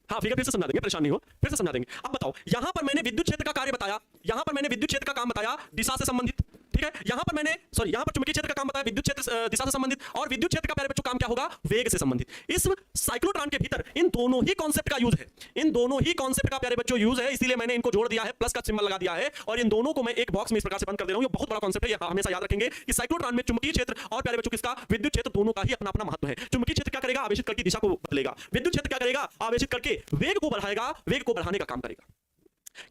Speaker 1: हाँ फिगर फिर से समझा देंगे, परेशान नहीं हो, फिर से समझा देंगे। अब बताओ, यहां पर मैंने विद्युत क्षेत्र का कार्य बताया, यहां पर मैंने विद्युत क्षेत्र का काम बताया दिशा से संबंधित, ठीक है। यहां पर मैंने यहां पर चुंबकीय क्षेत्र का काम बताया विद्युत क्षेत्र दिशा से संबंधित, और विद्युत क्षेत्र का प्यारे बच्चों काम क्या होगा? वेग से संबंधित। इस साइक्लोट्रॉन के भीतर इन दोनों ही कॉन्सेप्ट का यूज है, इन दोनों ही कॉन्सेप्ट का प्यारे बच्चों यूज है, इसीलिए मैंने इनको जोड़ दिया है, प्लस का सिंबल लगा दिया है, और इन दोनों को मैं एक बॉक्स में इस प्रकार से बंद कर दे रहा हूं। ये बहुत बड़ा कॉन्सेप्ट है, ये हमेशा याद रखेंगे कि साइक्लोट्रॉन में चुंबकीय क्षेत्र और प्यारे बच्चों किसका? विद्युत क्षेत्र, दोनों का ही अपना अपना महत्व है। चुंबकीय क्षेत्र क्या करेगा? आवेशित कण की दिशा को बदलेगा। विद्युत क्षेत्र क्या करेगा? आवेशित करके वेग को बढ़ाएगा, वेग को बढ़ाने का काम करेगा।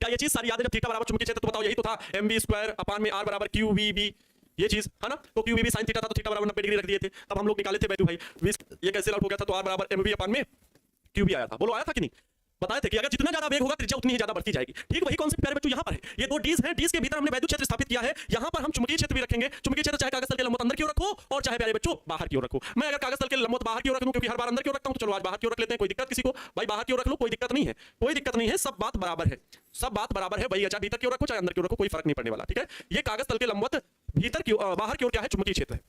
Speaker 1: क्या ये चीज सारी याद है? जब थीटा बराबर चुंबकीय क्षेत्र, तो बताओ यही तो था, mv²/r बराबर qvb, ये चीज है ना। तो qvb sin थीटा था, तो थीटा बराबर 90 डिग्री रख दिए थे, तब हम लोग निकाले थे वैल्यू भाई, ये कैसे आउट हो गया था? तो r बराबर mv/qb आया था। बोलो आया था कि नहीं? बताए थे कि अगर जितना ज्यादा वेग होगा त्रिज्या उतनी ही ज्यादा बढ़ती जाएगी। ठीक वही कॉन्सेप्ट प्यारे बच्चों यहां पर है। ये दो डीज हैं, डीज के भीतर हमने वैद्युत क्षेत्र स्थापित किया है, यहां पर हम चुंबकीय क्षेत्र भी रखेंगे। चुंबकीय क्षेत्र चाहे कागज तल के लंबवत अंदर की ओर रखो और चाहे प्यारे बच्चों बाहर की ओर रखो। मैं अगर कागज तल के लंबवत बाहर की ओर रख लूं, क्योंकि हर बार अंदर की ओर रखता हूं, तो चलो आज बाहर की ओर रख लेते हैं। कोई दिक्कत किसी को? भाई बाहर की ओर रख लो, कोई दिक्कत नहीं है, कोई दिक्कत नहीं है, सब बात बराबर है, सब बात बराबर है। वही चाहे भीतर की ओर रखो चाहे अंदर की ओर रखो, कोई फर्क नहीं पड़ने वाला। ठीक है, ये कागज तल के लंबवत भीतर की बाहर की ओर क्या है? चुंबकीय क्षेत्र है।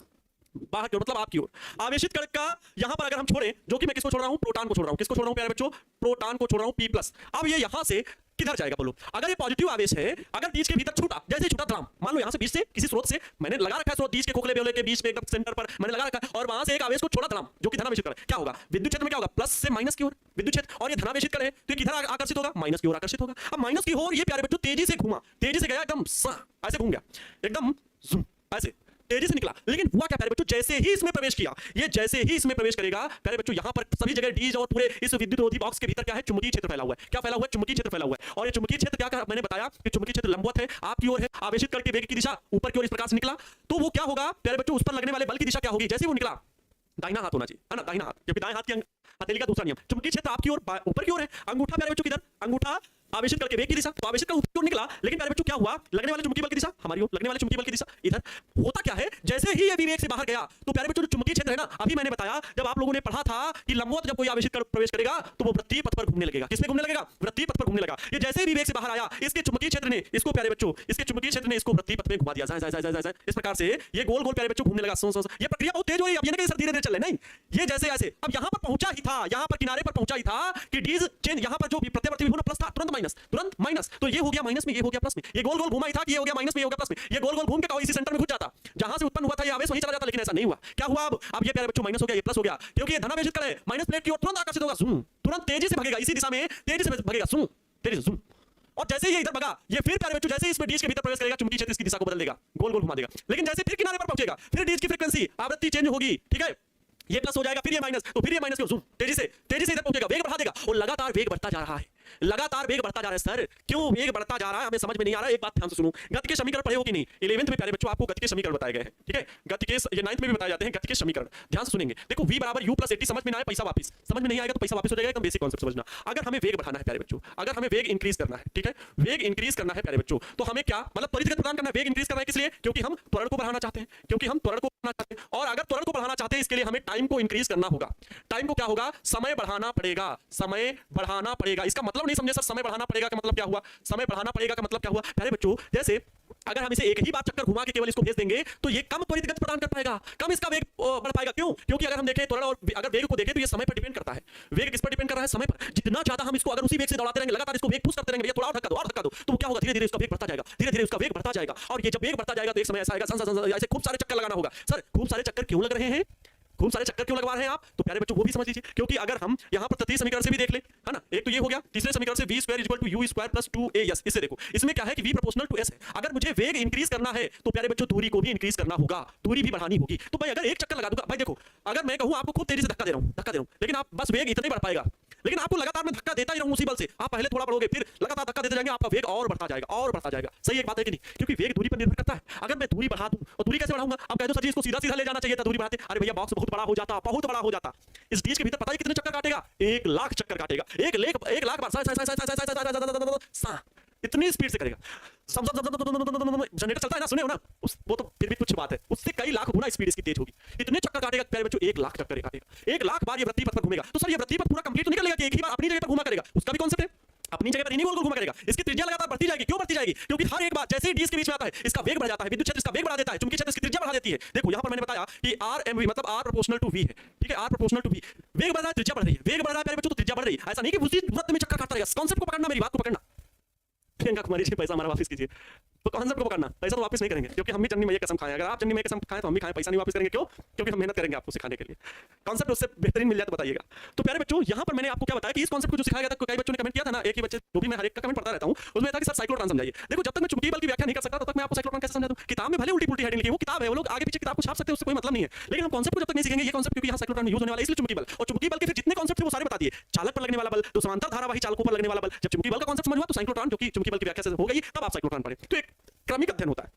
Speaker 1: बाहर की ओर मतलब आपकी ओर आवेशित कण का यहां पर अगर हम छोड़ें, जो कि मैं किसको छोड़ रहा हूं? प्रोटॉन को छोड़ रहा हूं। किसको छोड़ रहा हूं प्यारे बच्चों? प्रोटॉन को छोड़ रहा हूं, P+। अब ये यहां से किधर जाएगा बोलो? अगर ये पॉजिटिव आवेश है, अगर बीच के भीतर छूटा, जैसे छूटा धड़ाम, मान लो यहां से बीच से किसी स्रोत से मैंने लगा रखा है, स्रोत बीच के खोखले बेवले के बीच में एकदम सेंटर पर मैंने लगा रखा है, और वहां से एक आवेश को छोड़ा धड़ाम, जो कि धनावेशित कण, क्या होगा? विद्युत क्षेत्र में क्या होगा? प्लस से माइनस की ओर विद्युत क्षेत्र, और ये धनावेशित कण है तो ये किधर आकर्षित होगा? माइनस की ओर आकर्षित होगा। अब माइनस की ओर ये प्यारे बच्चों तेजी से घूमा, तेजी से गया, एकदम ऐसे घूम गया, एकदम ऐसे तेजी से निकला। लेकिन हुआ क्या प्यारे बच्चों? जैसे ही इसमें प्रवेश किया, ये जैसे ही इसमें प्रवेश करेगा प्यारे बच्चों, यहां पर सभी जगह डीज और पूरे इस विद्युत रोधी बॉक्स के भीतर क्या है? चुंबकीय क्षेत्र फैला हुआ है। क्या फैला हुआ है? चुंबकीय क्षेत्र फैला हुआ है। और ये चुंबकीय क्षेत्र क्या मैंने बताया कि चुंबकीय क्षेत्र लंबवत है, आपकी ओर है, आवेशित करके वेग की दिशा ऊपर की ओर इस प्रकार से निकला, तो वो क्या होगा प्यारे बच्चों? उस पर लगने वाले बल की दिशा क्या होगी? जैसे वो निकला, दाहिना हाथ होना चाहिए, है ना, दाहिना हाथ, क्योंकि दाएं हाथ की हथेली का दूसरा नियम। चुंबकीय क्षेत्र आपकी ओर ऊपर की ओर है, अंगूठा प्यारे बच्चों किधर? अंगूठा आवेशित करके वेग की दिशा, तो आवेशित कर ऊपर की ओर निकला, लेकिन प्यारे बच्चों क्या हुआ? लगने वाले चुंबकीय बल की दिशा हमारी ओर, लगने वाले चुंबकीय बल की दिशा इधर। होता क्या है? जैसे ही ये विवेक से बाहर गया, तो प्यारे बच्चों जो चुंबकीय क्षेत्र है ना, अभी मैंने बताया, जब आप लोगों ने पढ़ा था कि लंबवत जब कोई आवेशित कर प्रवेश करेगा तो वो वृत्तीय पथ पर घूमने लगेगा। किसमें घूमने लगेगा? वृत्तीय पथ पर घूमने लगा। ये जैसे ही विवेक से बाहर आया, इसके चुंबकीय क्षेत्र ने इसको प्यारे बच्चों, इसके चुंबकीय क्षेत्र ने इसको वृत्तीय पथ में घुमा दिया, इस प्रकार से ये गोल गोल प्यारे बच्चों घूमने लगा। ये प्रक्रिया बहुत तेज हो रही है, अब ये नहीं सर धीरे-धीरे चल रहा है, नहीं, ये जैसे ऐसे अब यहां पर पहुंचा ही था, यहां पर किनारे पर पहुंचा ही था कि डीज चेंज, यहां पर जो प्रत्यावर्ती विभव प्लस था, तुरंत माइनस, तो ये हो गया माइनस में, ये हो गया प्लस में। ये गोल गोल घुमा ही था कि ये हो गया माइनस में, ये हो गया प्लस में। ये गोल गोल घूम के इसी सेंटर में घुस जाता, जहां से उत्पन्न हुआ था ये आवेश वहीं चला जाता, लेकिन ऐसा नहीं हुआ। क्या हुआ? अब ये प्यारे बच्चों माइनस हो गया, ये प्लस हो गया, क्योंकि ये धनावेशित कण है, माइनस प्लेट की ओर तुरंत आकर्षित होगा, तुरंत तेजी से भागेगा, इसी दिशा में तेजी से भागेगा, तेजी से। और जैसे ही ये इधर भागा, ये फिर प्यारे बच्चों जैसे ही इसमें डीज के भीतर प्रवेश करेगा, चुंबकीय क्षेत्र इसकी दिशा को बदल देगा, गोल गोल घुमा देगा। लेकिन जैसे फिर किनारे पर पहुंचेगा, फिर डीज की फ्रीक्वेंसी आवृत्ति चेंज होगी, ठीक है, ये प्लस हो जाएगा, फिर ये माइनस, तो फिर ये माइनस क्यों? तेजी से इधर पहुंचेगा, वेग बढ़ा देगा, और लगातार वेग बढ़ता जा रहा है, लगातार वेग बढ़ता जा रहा है। सर क्यों वेग बढ़ता जा रहा है? हमें समझ में नहीं आ रहा है। एक बात ध्यान से सुनो, गति के समीकरण पढ़े हो कि नहीं? 11th में प्यारे बच्चों आपको गति के समीकरण बताए गए हैं, ठीक है, गति के ये 9th में भी बताए जाते हैं गति के समीकरण, ध्यान से सुनेंगे। देखो v बराबर u + 80 समझ में ना आए पैसा वापस, समझ में नहीं आएगा तो पैसा वापस हो जाएगा, एकदम बेसिक कॉन्सेप्ट समझना। अगर हमें वेग बढ़ाना है प्यारे बच्चों, अगर हमें वेग इंक्रीज करना है, ठीक है, वेग इंक्रीज करना है प्यारे बच्चों, तो हमें क्या मतलब त्वरित गति प्रदान करना है। वेग इंक्रीज करना है किस लिए? क्योंकि हम त्वरण को बढ़ाना चाहते हैं, और अगर त्वरण को बढ़ाना चाहते हैं इसके लिए हमें टाइम को इंक्रीज करना होगा। टाइम को क्या होगा? समय बढ़ाना पड़ेगा, समय बढ़ाना पड़ेगा। इसका मतलब नहीं समझे सर, समय बढ़ाना पड़ेगा का मतलब क्या हुआ? समय बढ़ाना पड़ेगा का मतलब क्या हुआ प्यारे बच्चों? जैसे अगर हम इसे एक ही बार चक्कर घुमा के केवल इसको भेज देंगे तो ये कम त्वरित गति प्रदान कर पाएगा, कम इसका वेग बढ़ पाएगा। क्यों? क्योंकि अगर हम देखें त्वरण और अगर वेग को देखें तो ये समय पर डिपेंड करता है। वेग किस पर डिपेंड कर रहा है? समय पर। जितना ज्यादा हम इसको अगर उसी वेग से दौड़ाते रहेंगे, लगातार इसको वेग पुश करते रहेंगे, ये थोड़ा और धक्का दो, तो क्या होगा? धीरे धीरे इसका वेग बढ़ता जाएगा, धीरे धीरे इसका वेग बढ़ता जाएगा। और ये जब वेग बढ़ता जाएगा तो एक समय ऐसा आएगा ऐसे खूब सारे चक्कर लगाना होगा। सर खूब सारे चक्कर क्यों लग रहे हैं? खूब सारे चक्कर क्यों लगवा रहे हैं आप? तो प्यारे बच्चों वो भी समझ लीजिए, क्योंकि अगर हम यहां पर तृतीय समीकरण से भी देख ले, है ना, एक तो ये हो गया, तीसरे समीकरण से v² = u² + 2as, इससे देखो इसमें क्या है कि v प्रोपोर्शनल टू s है। अगर मुझे वेग इंक्रीज करना है तो प्यारे बच्चों दूरी को भी इंक्रीज करना होगा, दूरी भी बढ़ानी होगी। तो भाई अगर एक चक्कर लगा दूंगा, भाई देखो अगर मैं कहूं आपको खूब तेजी से धक्का दे रहा हूं, लेकिन आप बस वेग इतने बढ़ पाएगा, लेकिन आपको लगातार मैं धक्का देता ही रहूं उसी बल से, आप पहले थोड़ा बढ़ोगे, फिर लगातार धक्का देते जाएंगे, आपका वेग और बढ़ता जाएगा और बढ़ता जाएगा। सही एक बात है कि नहीं? क्योंकि वेग दूरी पर निर्भर करता है। अगर मैं दूरी बढ़ा दूं, और दूरी कैसे बढ़ाऊंगा? आप कह दो सर जी इसको सीधा सीधा ले जाना चाहिए था दूरी बढ़ाते, अरे भैया बॉक्स बहुत बड़ा हो जाता, बहुत बड़ा हो जाता। इस डिश के भीतर पता है कितने चक्कर काटेगा? 1 लाख चक्कर काटेगा, 1 लाख बार इतनी स्पीड से करेगा। जनरेटर चलता है ना, सुने हो ना, वो तो फिर भी कुछ बात है, उससे कई लाख गुना स्पीड इसकी तेज होगी। इतने चक्कर काटेगा प्यारे बच्चों, 1 लाख चक्कर काटेगा। 1 लाख बार ये वृत्ति पथ पर घूमेगा। तो सर ये वृत्ति पथ पूरा कंप्लीट तो नहीं कर लेगा कि एक ही बार अपनी जगह पर घूमा करेगा? उसका भी कॉन्सेप्ट है, अपनी जगह पर ही नहीं गोल गोल घूमा करेगा। इसकी त्रिज्या लगातार बढ़ती जाएगी। क्यों बढ़ती जाएगी? क्योंकि हर एक बार जैसे ही डीस के बीच में आता है इसका वेग बढ़ जाता है, विद्युत क्षेत्र इसका वेग बढ़ा देता है, चुंबकीय क्षेत्र इसकी त्रिज्या बढ़ा देती है। देखो यहां पर मैंने बताया कि RMV मतलब R प्रोपोर्शनल टू V है, ठीक है, R प्रोपोर्शनल टू V। वेग बढ़ रहा है, त्रिज्या बढ़ रही है, वेग बढ़ रहा है प्यारे बच्चों तो त्रिज्या बढ़ रही है। ऐसा नहीं कि उसी वृत्त में चक्कर काटता रहेगा। कॉन्सेप्ट को पकड़ना, मेरी बात को पकड़ना। प्रियंका कुमारी जी पैसा हमारा वापस कीजिए, तो कॉन्सेप्ट को पकड़ना। पैसा तो वापस नहीं करेंगे क्योंकि हम भी चन्नी मैया कसम खाएं। अगर आप चन्नी मैया कसम खाएं तो हम भी खाएं, पैसा नहीं वापस करेंगे। क्यों? क्योंकि हम मेहनत करेंगे आपको सिखाने के लिए। कॉन्सेप्ट उससे बेहतरीन मिल जाए तो बताइएगा। तो प्यारे बच्चों यहाँ पर मैंने आपको क्या बताया कि इस कॉन्सेप्ट को जो सिखाया गया था, कई बच्चों ने कमेंट किया था ना, एक ही बच्चे जो भी मैं हर एक का कमेंट पढ़ता रहता हूँ, उसमें था कि सर साइक्लोट्रॉन समझाइए। देखो जब तक मैं चुंबकीय बल की व्याख्या नहीं कर सकता तब तक मैं आपको साइक्लोट्रॉन कैसे समझा दूं? किताब में भले उल्टी पुल्टी हेडिंग लिखी, वो किताब है, वो लोग आगे पीछे किताब को छाप सकते हैं, उससे कोई मतलब नहीं है। लेकिन हम कॉन्सेप्ट को जब तक नहीं सीखेंगे, ये कॉन्सेप्ट क्योंकि यहाँ साइक्लोट्रॉन यूज होने वाला है, इसलिए चुंबकीय बल और चुंबकीय बल के फिर जितने कॉन्सेप्ट थे वो सारे बता दिए। चालक पर लगने वाला बल, तो समांतर धारावाही चालकों पर लगने वाला बल। जब चुंबकीय बल का कॉन्सेप्ट समझ हुआ तो साइक्लोट्रॉन जो कि चुंबकीय बल की व्याख्या से हो गई, तब आप साइक्लोट्रॉन पढ़े। तो एक क्रमिक अध्ययन होता है।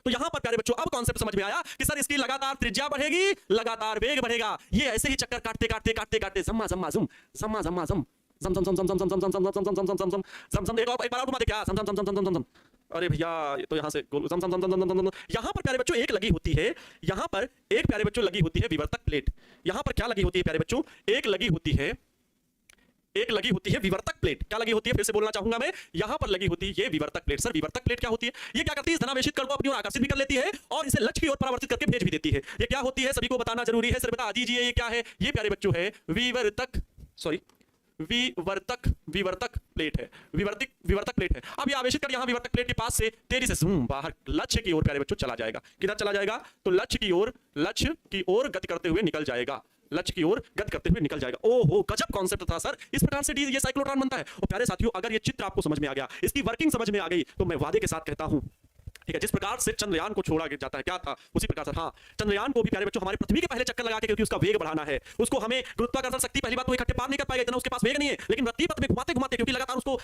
Speaker 1: तो यहां पर प्यारे बच्चों अब कॉन्सेप्ट समझ में आया कि सर इसकी लगातार त्रिज्या बढ़ेगी, लगातार वेग बढ़ेगा। ये ऐसे ही चक्कर काटते काटते काटते काटते जम्मा जम्मा जुम जम्मा जम्मा जुम जम जम जम जम जम जम जम जम जम जम जम जम जम जम जम एक बार और घुमा दे क्या? जम जम जम जम जम जम। अरे भैया तो यहां से जम जम जम जम जम जम। यहां पर प्यारे बच्चों एक लगी होती है, यहां पर एक प्यारे बच्चों लगी होती है विवर्तक प्लेट। यहां पर क्या लगी होती है प्यारे बच्चों? एक लगी होती है विवर्तक प्लेट। क्या लगी होती है? फिर से बोलना चाहूंगा मैं, यहां पर लगी होती है ये विवर्तक प्लेट। सर विवर्तक प्लेट क्या होती है? ये क्या करती है? इस धनावेशित कण को अपनी ओर आकर्षित भी कर लेती है और इसे लक्ष्य की ओर परावर्तित करके भेज भी देती है। ये क्या होती है सभी को बताना जरूरी है। सर बता दीजिए ये क्या है? ये प्यारे बच्चों है विवर्तक प्लेट है, विवर्तक प्लेट है। अब ये आवेशित कण यहां विवर्तक प्लेट के पास से तेजी से बाहर लक्ष्य की ओर प्यारे बच्चों चला जाएगा। किधर चला जाएगा? तो लक्ष्य की ओर गति करते हुए निकल जाएगा, लक्ष्य की ओर गति करते हुए निकल जाएगा। ओहो गजब कॉन्सेप्ट था सर। इस प्रकार से ये साइक्लोट्रॉन बनता है। और प्यारे साथियों अगर ये चित्र आपको समझ में आ गया, इसकी वर्किंग समझ में आ गई, तो मैं वादे के साथ कहता हूं, ठीक है, जिस प्रकार से चंद्रयान को छोड़ा जाता है, क्या था उसी प्रकार से हाँ चंद्रयान को भी प्यारे बच्चों हमारे पृथ्वी के पहले चक्कर लगा के, क्योंकि उसका वेग बढ़ाना है, उसको हमें गुरुत्वाकर्षण शक्ति पहली बात तो इकट्ठे पार नहीं कर पाएगा, इतना उसके पास वेग नहीं है। लेकिन वृत्तीय पथ में घुमाते घुमाते, क्योंकि लगातार उसको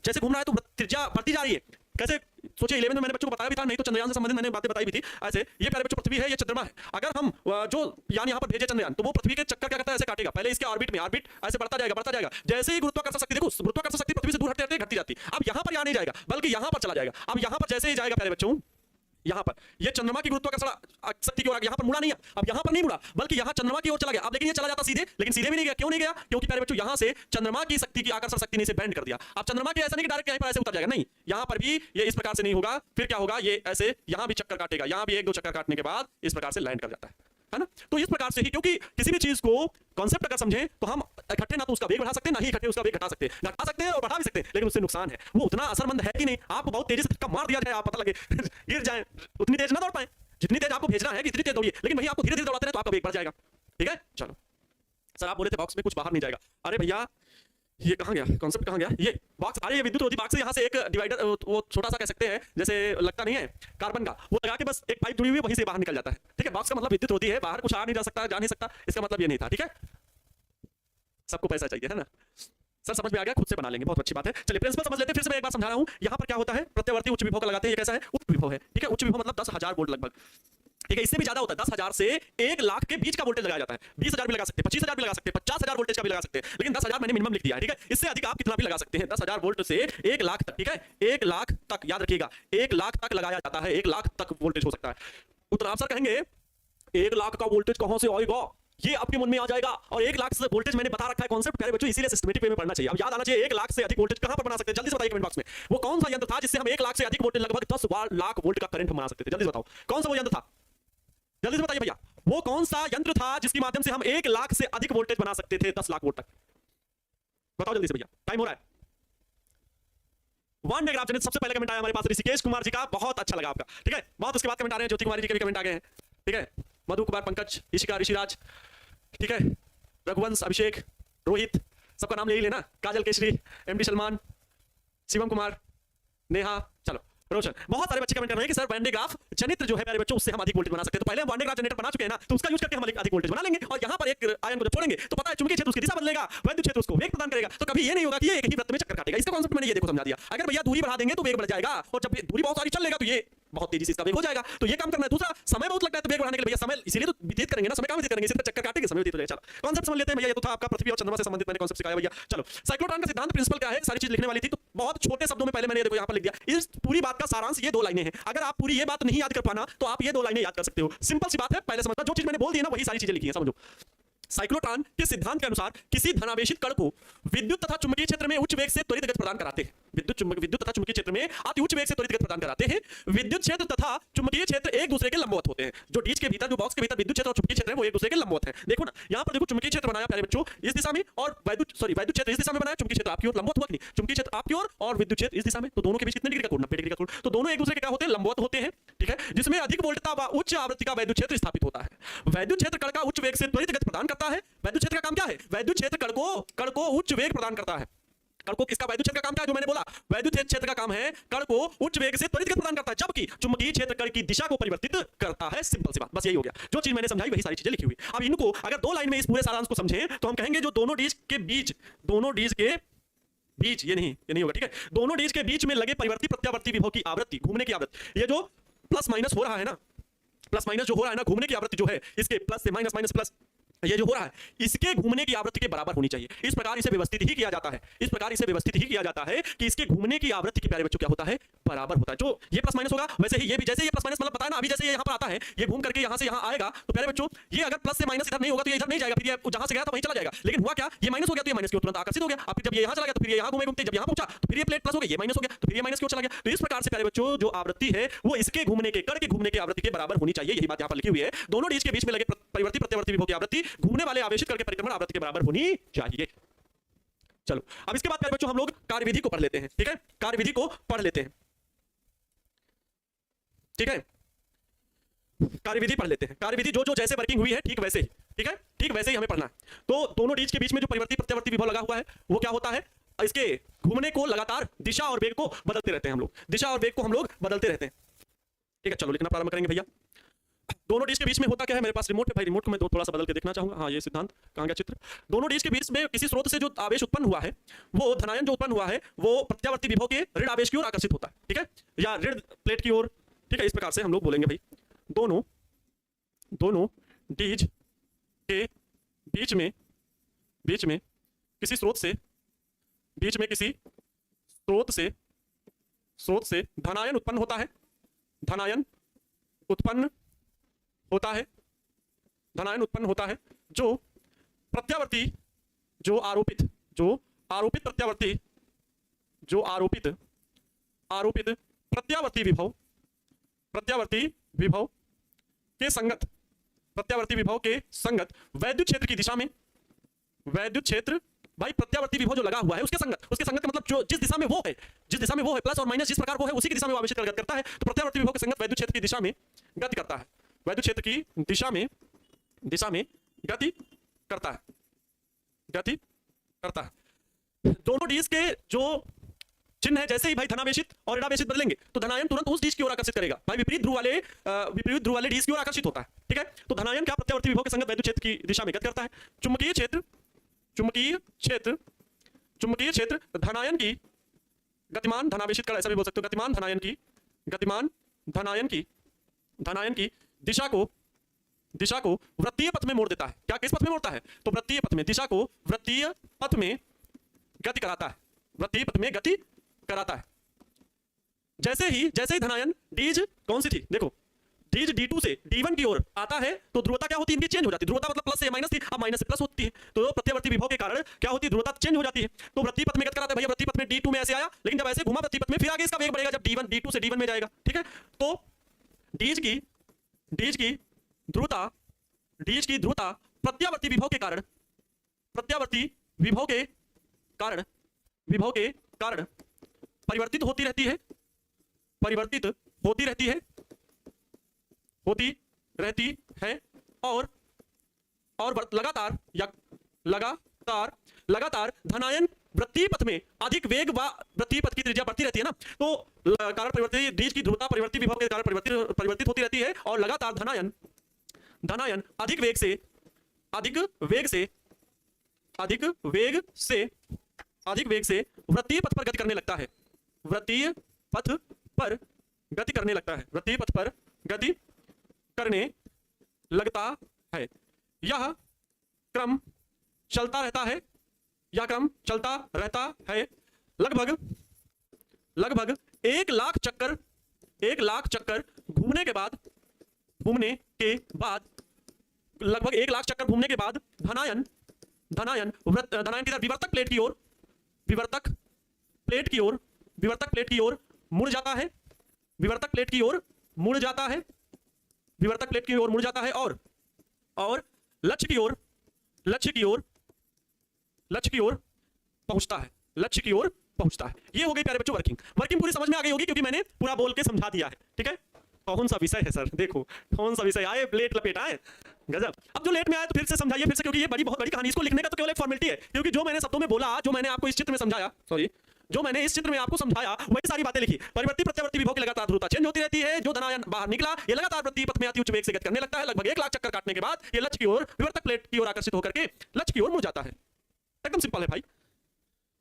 Speaker 1: जैसे घूम रहा है तो त्रिज्या बढ़ती जा रही है। कैसे सोचिए 11 में मैंने बच्चों को बताया भी था, नहीं तो चंद्रयान से संबंधित मैंने बातें बताई भी थी। ऐसे ये प्यारे बच्चों पृथ्वी है, ये चंद्रमा है। अगर हम जो यान यहाँ पर भेजे चंद्रयान, तो वो पृथ्वी के चक्कर क्या करता है? ऐसे काटेगा। पहले इसके ऑर्बिट में, ऑर्बिट ऐसे बढ़ता जाएगा। जैसे ही गुरुत्वाकर्षण शक्ति, देखो गुरुत्वाकर्षण शक्ति पृथ्वी से दूर हटते हटते घटती जाती। अब यहाँ पर नहीं जाएगा बल्कि यहाँ पर चला जाएगा। अब यहाँ पर जैसे ही जाएगा प्यारे बच्चों, यहाँ पर ये चंद्रमा की गुरुत्वाकर्षण शक्ति की ओर, यहाँ पर मुड़ा नहीं है, अब यहाँ पर नहीं मुड़ा बल्कि यहाँ चंद्रमा की ओर चला गया। अब लेकिन ये चला जाता सीधे, लेकिन सीधे भी नहीं गया। क्यों नहीं गया? क्योंकि प्यारे बच्चों यहाँ से चंद्रमा की शक्ति की आकर्षण शक्ति ने इसे बैंड कर दिया। अब चंद्रमा के ऐसा नहीं कि डायरेक्ट यहीं पर ऐसे उतर जाएगा, नहीं, यहाँ पर भी ये इस प्रकार से नहीं होगा। फिर क्या होगा? ये ऐसे यहाँ भी चक्कर काटेगा, यहाँ भी 1-2 चक्कर काटने के बाद इस प्रकार से लैंड कर जाता है ना। तो इस प्रकार से ही, क्योंकि किसी भी चीज को कॉन्सेप्ट अगर समझें तो हम इकट्ठे ना तो उसका वेग बढ़ा सकते हैं, ना ही इकट्ठे उसका वेग घटा सकते हैं और बढ़ा भी सकते हैं, लेकिन उससे नुकसान है। वो उतना असरमंद है कि नहीं, आपको बहुत तेजी से धक्का मार दिया जाए, आप पता लगे गिर जाए, उतनी तेज ना दौड़ पाए जितनी तेज आपको भेजना है, इतनी तेज दौड़िए, लेकिन वही आपको धीरे धीरे दौड़ाते रहे तो आपका वेग बढ़ जाएगा। ठीक है, चलो सर आप बोले थे बॉक्स में कुछ बाहर नहीं जाएगा। अरे भैया ये कहाँ गया? कॉन्सेप्ट कहाँ गया? ये बॉक्स, अरे ये विद्युत रोधी बॉक्स से यहाँ से एक डिवाइडर, वो छोटा सा कह सकते हैं, जैसे लगता नहीं है कार्बन का, वो लगा के बस एक पाइप जुड़ी हुई है, वहीं से बाहर निकल जाता है। ठीक है, बॉक्स का मतलब विद्युत रोधी है, बाहर कुछ आ नहीं जा सकता, इसका मतलब ये नहीं था। ठीक है, सबको पैसा चाहिए है ना। सर समझ में आ गया, खुद से बना लेंगे, बहुत अच्छी बात है। चलिए प्रिंसिपल समझ लेते हैं, फिर से मैं एक बार समझा रहा हूँ। यहाँ पर क्या होता है? प्रत्यावर्ती उच्च विभव का लगाते हैं। ये कैसा है? उच्च विभव है। ठीक है, उच्च विभव मतलब 10,000 वोल्ट लगभग। ठीक है, इससे भी ज्यादा होता है, 10,000 से 1 लाख के बीच का वोल्टेज लगाया जाता है। 20,000 भी लगा सकते हैं, 25,000 भी लगा सकते हैं, 50,000 वोल्टेज का भी लगा सकते हैं, लेकिन 10,000 मैंने मिनिमम लिख दिया है। ठीक है, इससे अधिक आप कितना भी लगा सकते हैं, 10,000 वोल्ट से 1 लाख तक। ठीक है, 1 लाख तक, याद रखिएगा 1 लाख तक लगाया जाता है, 1 लाख तक वोल्टेज हो सकता है। उत्तर सर कहेंगे 1 लाख का वोल्टेज कहां से आएगा? ये आपके मन में आ जाएगा। और 1 लाख से वोल्टेज मैंने बता रखा है कॉन्सेप्ट प्यारे बच्चों, इसीलिए सिस्टमेटिक वे में पढ़ना चाहिए। अब याद आना चाहिए 1 लाख से अधिक वोल्टेज कहां पर बना सकते हैं? जल्दी से बताइए कमेंट बॉक्स में। वो कौन सा यंत्र था जिससे हम 1 लाख से अधिक वोल्टेज लगभग 10 लाख वोल्ट का करंट बना सकते थे? जल्दी से बताओ कौन सा वो यंत्र था, जल्दी से बताइए भैया। वो कौन सा यंत्र था जिसके माध्यम से हम 1 लाख से अधिक वोल्टेज बना सकते थे 10 लाख वोल्ट तक? बताओ जल्दी से भैया, टाइम हो रहा है। वन डायग्राफ जनित सबसे पहले कमेंट आया हमारे पास ऋषिकेश कुमार जी का, बहुत अच्छा लगा आपका। ठीक है, बहुत उसके बाद कमेंट आ रहे हैं, ज्योति कुमारी जी के भी कमेंट आ गए हैं। ठीक है, मधु कुमार, पंकज, ऋषिका, ऋषिराज, ठीक है, रघुवंश, अभिषेक, रोहित, सबका नाम ले ही लेना, काजल केशरी, एमडी सलमान, शिवम कुमार, नेहा। चलो रोशन, बहुत सारे बच्चे कमेंट कर रहे हैं कि सर वैन डे ग्राफ जनित्र जो है प्यारे बच्चों उससे हम अधिक वोल्टेज बना सकते हैं। तो पहले हम वैन डे ग्राफ जनरेटर बना चुके हैं ना, तो उसका यूज करके हम अधिक वोल्टेज बना लेंगे और यहां पर एक आयन को जब छोड़ेंगे तो पता है चुंबकीय क्षेत्र उसकी दिशा बदलेगा, वैद्युत क्षेत्र उसको वेग प्रदान करेगा। तो कभी ये नहीं होगा कि ये एक ही वृत्त में चक्कर काटेगा। इसका कांसेप्ट मैंने ये देखो समझा दिया। अगर भैया दूरी बढ़ा देंगे तो वेग बढ़ जाएगा और जब दूरी बहुत सारी चल लेगा तो ये बहुत तेजी से इसका वेग हो जाएगा। तो ये काम करना है। दूसरा, समय बहुत लगता है तो वेग बढ़ाने के लिए भैया समय इसीलिए तो व्यतीत करेंगे ना, समय कहां व्यतीत करेंगे, सिर्फ चक्कर काटेंगे, समय व्यतीत हो जाएगा। चलो कांसेप्ट समझ लेते हैं भैया। ये तो था आपका पृथ्वी और चंद्रमा से संबंधित मैंने कांसेप्ट सिखाया भैया। चलो साइक्लोट्रॉन का सिद्धांत प्रिंसिपल क्या है, सारी चीज लिखने वाली थी तो बहुत छोटे शब्दों में पहले मैंने देखो यहां पर लिख दिया। इस पूरी बात का सारांश ये दो लाइनें हैं। अगर आप पूरी ये बात नहीं याद कर पाना तो आप ये दो लाइनें याद कर सकते हो। सिंपल सी बात है, पहले समझना। जो चीज मैंने बोल दी ना वही सारी चीजें लिखी हैं, समझो। साइक्लोट्रॉन के सिद्धांत के अनुसार किसी धनावेशित कण को विद्युत तथा चुंबकीय क्षेत्र में उच्च वेग से त्वरित गति प्रदान कराते हैं। विद्युत तथा चुंबकीय क्षेत्र में अति उच्च वेग से त्वरित गति प्रदान कराते हैं। विद्युत क्षेत्र तथा चुंबकीय क्षेत्र एक दूसरे के लंबवत होते हैं। जो डीज के भीतर, जो बॉक्स के भीतर विद्युत क्षेत्र और चुंबकीय क्षेत्र है वो एक दूसरे के लंबवत है। देखो ना यहां पर देखो, चुंबकीय क्षेत्र बनाया प्यारे बच्चों इस दिशा में और वैद्युत क्षेत्र इस दिशा में बनाया, चुंबकीय क्षेत्र आपकी ओर लंबवत हुआ कि नहीं, चुंबकीय क्षेत्र आपकी ओर और विद्युत क्षेत्र इस दिशा में। तो दोनों के बीच कितने डिग्री का कोण, 90 डिग्री का कोण। तो दोनों एक दूसरे के क्या होते हैं, लंबवत होते हैं, ठीक है, जिसमें अधिक वोल्टता व उच्च आवृत्ति का वैद्युत क्षेत्र स्थापित होता है। वैद्युत क्षेत्र कण का उच्च वेग से त्वरित गति प्रदान करता है। वैद्युत क्षेत्र का काम क्या है, वैद्युत क्षेत्र कण को उच्च वेग प्रदान करता है। कण को किसका, वैद्युत क्षेत्र का काम क्या है, जो मैंने बोला वैद्युत क्षेत्र का काम है कण को उच्च वेग से त्वरित गति प्रदान करता है, जबकि चुंबकीय क्षेत्र कण की दिशा को परिवर्तित करता है। सिंपल सी बात, बस यही हो गया। जो चीज मैंने समझाई वही सारी चीजें लिखी हुई। अब इनको अगर दो लाइन में इस पूरे सारांश को समझें तो हम कहेंगे जो दोनों डीज के बीच ये नहीं होगा, ठीक है, दोनों डीज के बीच में लगे परिवर्ती प्रत्यावर्ती विभव की आवृत्ति, घूमने की आवृत्ति, ये जो प्लस माइनस हो रहा है ना, प्लस माइनस जो हो रहा है ना, घूमने की आवृत्ति जो है इसके प्लस से माइनस, माइनस प्लस, ये जो हो रहा है इसके घूमने की आवृत्ति के बराबर होनी चाहिए। इस प्रकार इसे व्यवस्थित ही किया जाता है, इस प्रकार इसे व्यवस्थित ही किया जाता है कि इसके घूमने की आवृत्ति के प्यारे बच्चों क्या होता है, बराबर होता है। जो ये प्लस माइनस होगा वैसे ही ये भी, जैसे ये प्लस माइनस मतलब पता है ना, अभी जैसे ये यहां पर आता है, ये घूम करके यहां से यहां आएगा, तो प्यारे बच्चों ये अगर प्लस से माइनस इधर नहीं होगा तो ये इधर नहीं जाएगा, फिर ये जहां से गया था वहीं चला जाएगा। लेकिन हुआ क्या, ये माइनस हो गया तो ये माइनस की ओर तुरंत आकर्षित हो गया। अब जब ये यहां चला गया तो फिर ये यहां घूमे, जब यहां पहुंचा तो फिर ये प्लेट प्लस हो गया, ये माइनस हो गया तो फिर ये माइनस की ओर चला गया। तो इस प्रकार से प्यारे बच्चों जो आवृत्ति है वो इसके घूमने के, कण के घूमने की आवृत्ति के बराबर होनी चाहिए। यही बात यहां पर लिखी हुई है। दोनों डीज के बीच में लगे परिवर्ती प्रत्यावर्ती विभव की आवृत्ति घूमने वाले आवेशित कण के परिक्रमण आवृत्ति के बराबर होनी चाहिए। चलो अब इसके बाद प्यारे बच्चों हम लोग कार्यविधि को पढ़ लेते हैं, ठीक है, कार्यविधि को पढ़ लेते हैं, ठीक है, कार्यविधि पढ़ लेते हैं। कार्यविधि जो जो जैसे वर्किंग हुई है ठीक वैसे ही, ठीक है, ठीक वैसे ही हमें पढ़ना है। तो दोनों डीज के बीच में जो परिवर्ती प्रत्यावर्ती विभव लगा हुआ है वो क्या होता है, इसके घूमने को लगातार दिशा और वेग को बदलते रहते हैं हम लोग, दिशा और वेग को हम लोग बदलते रहते हैं, ठीक है। चलो लिखना प्रारंभ करेंगे भैया। दोनों डीज के बीच में होता क्या है, मेरे पास रिमोट है भाई, रिमोट को मैं थोड़ा सा बदल के देखना चाहूंगा। हाँ ये सिद्धांत कहां गया चित्र। दोनों डीज के बीच में किसी स्रोत से जो आवेश उत्पन्न हुआ है, वो धनायन जो उत्पन्न हुआ है वो प्रत्यावर्ती विभव के ऋण आवेश की ओर आकर्षित होता है, ठीक है, या ऋण प्लेट की ओर, ठीक है। इस प्रकार से हम लोग बोलेंगे भाई दोनों डीज के बीच में किसी स्रोत से धनायन उत्पन्न होता है, धनायन उत्पन्न होता है जो प्रत्यावर्ती, जो आरोपित प्रत्यावर्ती विभव के संगत वैद्युत क्षेत्र की दिशा में, वैद्युत क्षेत्र भाई प्रत्यावर्ती विभव जो लगा हुआ है उसके संगत का मतलब जो जिस दिशा में वो है प्लस और माइनस जिस प्रकार वो है उसी की दिशा में वो आवेशित गति करता है। तो प्रत्यावर्ती विभव के संगत वैद्युत क्षेत्र की दिशा में गति करता है, वैद्युत क्षेत्र की दिशा में गति करता है। दोनों डीज के जो चिन्ह है, जैसे ही भाई धनावेशित और ऋणावेशित बदलेंगे तो धनायन तुरंत उस डीज की ओर आकर्षित करेगा भाई, विपरीत ध्रुव वाले डीज की ओर आकर्षित होता है, ठीक है। तो धनायन क्या प्रत्यावर्ती विभव के संगत वैद्युत क्षेत्र की दिशा में गति करता है। चुंबकीय क्षेत्र धनायन की गतिमान धनावेशित कण, ऐसा भी बोल सकते हो, गतिमान धनायन की दिशा को वृत्तीय पथ में मोड़ देता है। क्या किस पथ में मोड़ता है, तो वृत्तीय पथ में, दिशा को वृत्तीय पथ में गति कराता है, वृत्तीय पथ में गति कराता है। जैसे ही धनायन डीज कौन सी थी, देखो डीज D2 से D1 की ओर आता है तो ध्रुवता क्या होती है, इनकी चेंज हो जाती है। ध्रुवता मतलब प्लस से माइनस थी, अब माइनस से प्लस होती है, तो प्रत्यावर्ती विभव के कारण क्या होती है, ध्रुवता चेंज हो जाती है। तो वृत्तीय पथ में गति कराता है भैया, वृत्तीय पथ में D2 में ऐसे आया, लेकिन जब ऐसे घुमा वृत्तीय पथ में फिर आगे इसका वेग बढ़ेगा जब D2 से D1 में जाएगा, ठीक है। तो डीज की ध्रुवता प्रत्यावर्ती विभव के कारण परिवर्तित होती रहती है और लगातार धनायन वृत्तीय पथ में अधिक वेग व वृत्तीय पथ की त्रिज्या बढ़ती रहती है ना, तो कारण परिवर्ती डीज की ध्रुवता परिवर्ती विभव के कारण परिवर्तित होती रहती है और लगातार धनायन अधिक वेग से वृत्तीय पथ पर गति करने लगता है। वृत्तीय पथ पर गति करने लगता है। वृत्तीय पथ पर गति करने लगता है। यह क्रम चलता रहता है। यह क्रम चलता रहता है लगभग 1 लाख चक्कर घूमने के बाद लगभग 1 लाख चक्कर घूमने के बाद धनायन की तरफ विवर्तक प्लेट की ओर मुड़ जाता है। विवर्तक प्लेट की ओर मुड़ जाता है और लक्ष्य की ओर पहुंचता है। ये हो गई प्यारे बच्चों वर्किंग पूरी समझ में आ गई होगी क्योंकि मैंने पूरा बोल के समझा दिया है। ठीक है, कौन सा विषय है सर, देखो कौन सा विषय आए, लेट लपेट आए, गजब। अब जो लेट में आए तो फिर से समझाइए फिर से, क्योंकि ये बहुत बड़ी कहानी, इसको लिखने का तो केवल एक फॉर्मेलिटी है, क्योंकि जो मैंने शब्दों में बोला, जो मैंने आपको इस चित्र में समझाया, जो मैंने इस चित्र में आपको समझाया वही सारी बातें लिखी। परिवर्ती प्रत्यावर्ती विभव की लगातार ध्रुवता चेंज होती रहती है। जो धनायन बाहर निकला ये लगातार वृत्तीय पथ में अति उच्च वेग से गति करने लगता है। लगभग 1 लाख चक्कर काटने के बाद ये लक्ष्य की ओर विवर्तक प्लेट की ओर आकर्षित होकर के लक्ष्य की ओर मुड़ जाता है। एकदम सिंपल है भाई,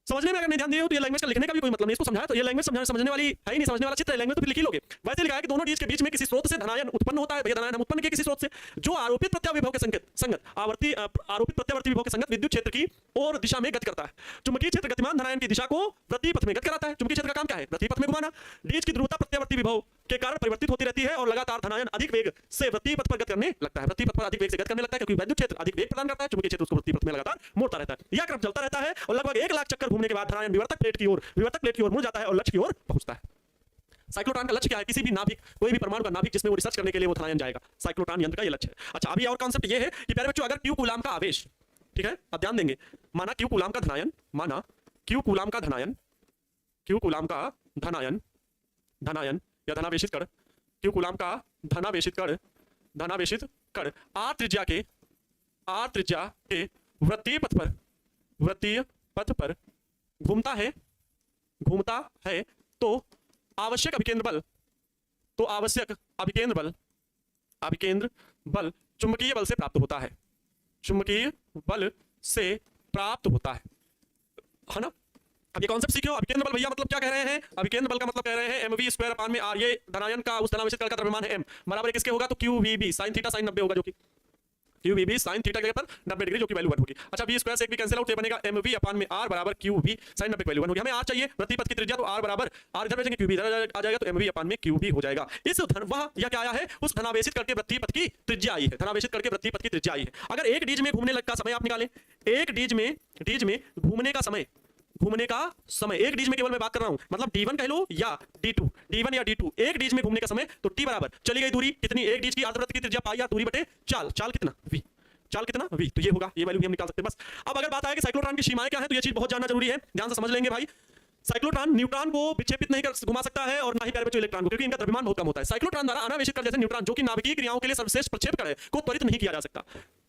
Speaker 1: समझने में अगर नहीं ध्यान दिए हो तो ये लैंग्वेज का लिखने का भी कोई मतलब नहीं। इसको समझाया तो ये लैंग्वेज समझने वाली है ही नहीं, समझने वाला चित्र है, लैंग्वेज तो फिर लिख ही लोगे। वैसे लिखा है कि दोनों डीज के बीच में किसी स्रोत से धनायन उत्पन्न होता है। भैया धनायन हम उत्पन्न किए किसी स्रोत से, जो आरोपित प्रत्याविभव के संगत आरोपित प्रत्यावर्ती विभव के संगत विद्युत क्षेत्र की और दिशा में गति करता है। चुंबकीय क्षेत्र गतिमान धनायन की दिशा को वृत्तीय पथ में गति कराता है। चुंबकीय क्षेत्र का काम क्या है? वृत्तीय पथ में घुमाना। डीज की ध्रुवता प्रत्यावर्ती विभव के कारण परिवर्तित होती रहती है और लगातार धनायन अधिक वेग से वृत्तीय पथ पर गति करने लगता है। वृत्तीय पथ पर अधिक वेग से गति करने लगता है क्योंकि विद्युत क्षेत्र अधिक वेग प्रदान करता है। चुंबकीय क्षेत्र उसको वृत्तीय पथ में लगातार मोड़ता रहता है। यह क्रम चलता रहता है और लगभग 1 लाख चक्कर घूमने के बाद धनायन विवर्तक प्लेट की ओर मुड़ जाता है और लक्ष्य की ओर पहुंचता है। साइक्लोट्रॉन का लक्ष्य क्या है? किसी भी नाभिक, कोई भी परमाणु का नाभिक जिसमें वो रिसर्च करने के लिए वो धनायन जाएगा, साइक्लोट्रॉन यंत्र का ये लक्ष्य है। अच्छा, अभी और कॉन्सेप्ट ये है कि प्यारे बच्चों, अगर Q कूलाम का आवेश, ठीक है, अब ध्यान देंगे, माना Q कूलाम का धनायन, या धनावेशित कण, Q कूलाम का धनावेशित कण R त्रिज्या के वृत्तीय पथ पर घूमता है तो आवश्यक अभिकेंद्र बल चुंबकीय बल से प्राप्त होता है ना। अब ये कॉन्सेप्ट सीख लो। अभिकेंद्र बल भैया मतलब क्या कह रहे हैं? अभिकेंद्र बल का मतलब कह रहे हैं mv²/r। ये धनायन का उस धनावेशित कण का द्रव्यमान है m, बराबर किसके होगा? तो qvb sin थीटा sin 90 होगा, जो कि qvb sin थीटा के पर 90 डिग्री, जो कि वैल्यू 1 होगी। अच्छा, v स्क्वायर से एक भी कैंसिल आउट, ये बनेगा mv/r बराबर qv sin 90 वैल्यू 1 होगी। हमें r चाहिए, वृत्तीय पथ की त्रिज्या, तो r बराबर r इधर भेजेंगे, qv इधर आ जाएगा, तो mv/qv हो जाएगा। इस यह क्या आया है? उस धनावेशित करके वृत्तीय पथ की त्रिज्या आई है। धनावेशित करके वृत्तीय पथ की त्रिज्या आई है। अगर एक डीज में घूमने का समय आप निकालें, एक डीज में घूमने का समय, एक डीज में केवल मैं बात कर रहा हूं, मतलब d1 कह लो या d2, d1 या d2, एक डीज में घूमने का समय, तो t बराबर चली गई दूरी कितनी? एक डीज की अर्धवृत्त की त्रिज्या पाई r दूरी बटे चाल कितना v, तो ये होगा, ये वैल्यू भी हम निकाल सकते हैं बस। अब अगर बात आए कि साइक्लोट्रॉन की सीमाएं क्या है, तो ये चीज बहुत जानना जरूरी है, ध्यान से समझ लेंगे भाई। साइक्लोट्रॉन न्यूट्रॉन को विक्षेपित नहीं कर घुमा सकता है और ना ही प्यारे बच्चों इलेक्ट्रॉन को, क्योंकि इनका द्रव्यमान बहुत कम होता है। साइक्लोट्रॉन द्वारा अनावेशित कण जैसे न्यूट्रॉन, जो कि नाभिकीय क्रियाओं के लिए सर्वश्रेष्ठ प्रक्षेपक है, को त्वरित नहीं किया जा सकता।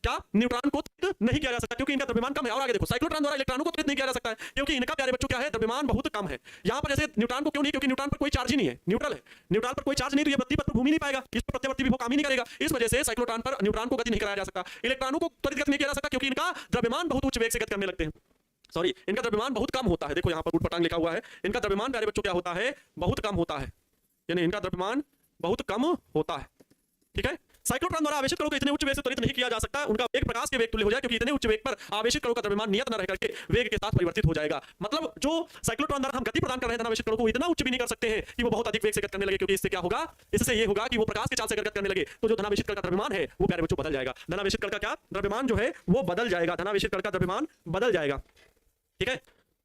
Speaker 1: क्या? न्यूट्रॉन को त्वरित नहीं किया जा सकता क्योंकि इनका द्रव्यमान कम है। और आगे देखो, साइक्लोट्रॉन द्वारा इलेक्ट्रॉनों को त्वरित नहीं किया जा सकता है क्योंकि इनका प्यारे बच्चों क्या है? द्रव्यमान बहुत कम है। यहाँ पर जैसे न्यूट्रॉन को क्यों नहीं? क्योंकि न्यूट्रॉन पर कोई चार्ज ही नहीं है, न्यूट्रल है। न्यूट्रॉन पर कोई चार्ज नहीं, तो ये वृत्तीय पथ पर घूम ही नहीं पाएगा, इस पर प्रत्यावर्ती विभव काम ही नहीं करेगा। इस वजह से साइक्लोट्रॉन पर न्यूट्रॉन को गति नहीं कराया जा सकता। इलेक्ट्रॉनों को त्वरित गति नहीं किया जा सकता क्योंकि इनका द्रव्यमान बहुत उच्च वेग से गति करने लगते हैं। सॉरी, इनका द्रव्यमान बहुत कम होता है। देखो यहाँ पर ऊटपटांग लिखा हुआ है, इनका द्रव्यमान प्यारे बच्चों क्या होता है? बहुत कम होता है, यानी इनका द्रव्यमान बहुत कम होता है। ठीक है, साइक्लोट्रॉन द्वारा आवेशित कणों को इतने उच्च वेग से त्वरित नहीं किया जा सकता, उनका वेग प्रकाश के वेग तुल्य हो जाए, क्योंकि इतने उच्च वेग पर आवेशित कणों का द्रव्यमान नियत न रह करके वेग के साथ परिवर्तित हो जाएगा। मतलब जो साइक्लोट्रॉन द्वारा हम गति प्रदान कर रहे हैं धनावेशित कणों को, इतना उच्च भी नहीं कर सकते हैं कि वो बहुत अधिक वेग से गति करने लगे, क्योंकि इससे क्या होगा? इससे ये होगा कि वो प्रकाश के चाल से गति करने लगे, तो जो धनावेशित कण का द्रव्यमान है वो प्यारे बच्चों बदल जाएगा। धनावेशित कण का क्या द्रव्यमान जो है वो बदल जाएगा, धनावेशित कण का द्रव्यमान बदल जाएगा। ठीक है,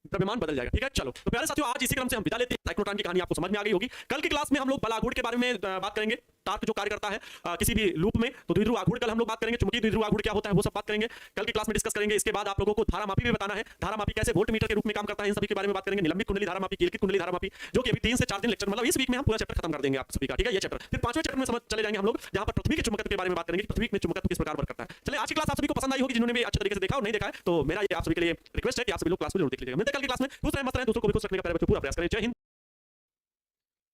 Speaker 1: द्रव्यमान बदल जाएगा। ठीक है, चलो तो प्यारे साथियों, आज इसी क्रम से हम विदा लेते हैं। साइक्लोट्रॉन की कहानी आपको समझ में आ गई होगी। कल की क्लास में हम लोग बलागुड़ के बारे में बात करेंगे। टार्क जो कार्य करता है किसी भी लूप में, तो द्विध्रुव आघूर्ण कल हम लोग बात करेंगे, चुंबकीय द्विध्रुव आघूर्ण क्या होता है वो सब बात करेंगे, कल की क्लास में डिस्कस करेंगे। इसके बाद आप लोगों को धारामापी भी बताना है, धारामापी कैसे वोल्टमीटर के रूप में काम करता है, इन सभी के बारे में बात करेंगे। निलंबित कुंडली धारामापी, कीलकित कुंडली धारामापी, जो कि अभी 3 से 4 दिन लेक्चर, मतलब इस वीक में हम पूरा चैप्टर खत्म कर देंगे आप सभी का, ठीक है, ये चैप्टर। फिर 5वें चैप्टर में समझ चले जाएंगे हम लोग, जहां पर पृथ्वी के चुंबकत्व के बारे में बात करेंगे कि पृथ्वी में चुंबकत्व किस प्रकार वर्क करता है। चलिए आज की क्लास आप सभी को पसंद आई होगी, जिन्होंने भी अच्छे तरीके से देखा और नहीं देखा है, तो मेरा ये आप सभी के लिए रिक्वेस्ट है कि आप सभी लोग क्लास को जरूर देख लीजिएगा। मिलते हैं कल की क्लास में, खुश रहें, मस्त रहें, दूसरों को भी खुश रखने का पूरा प्रयास करें। जय हिंद।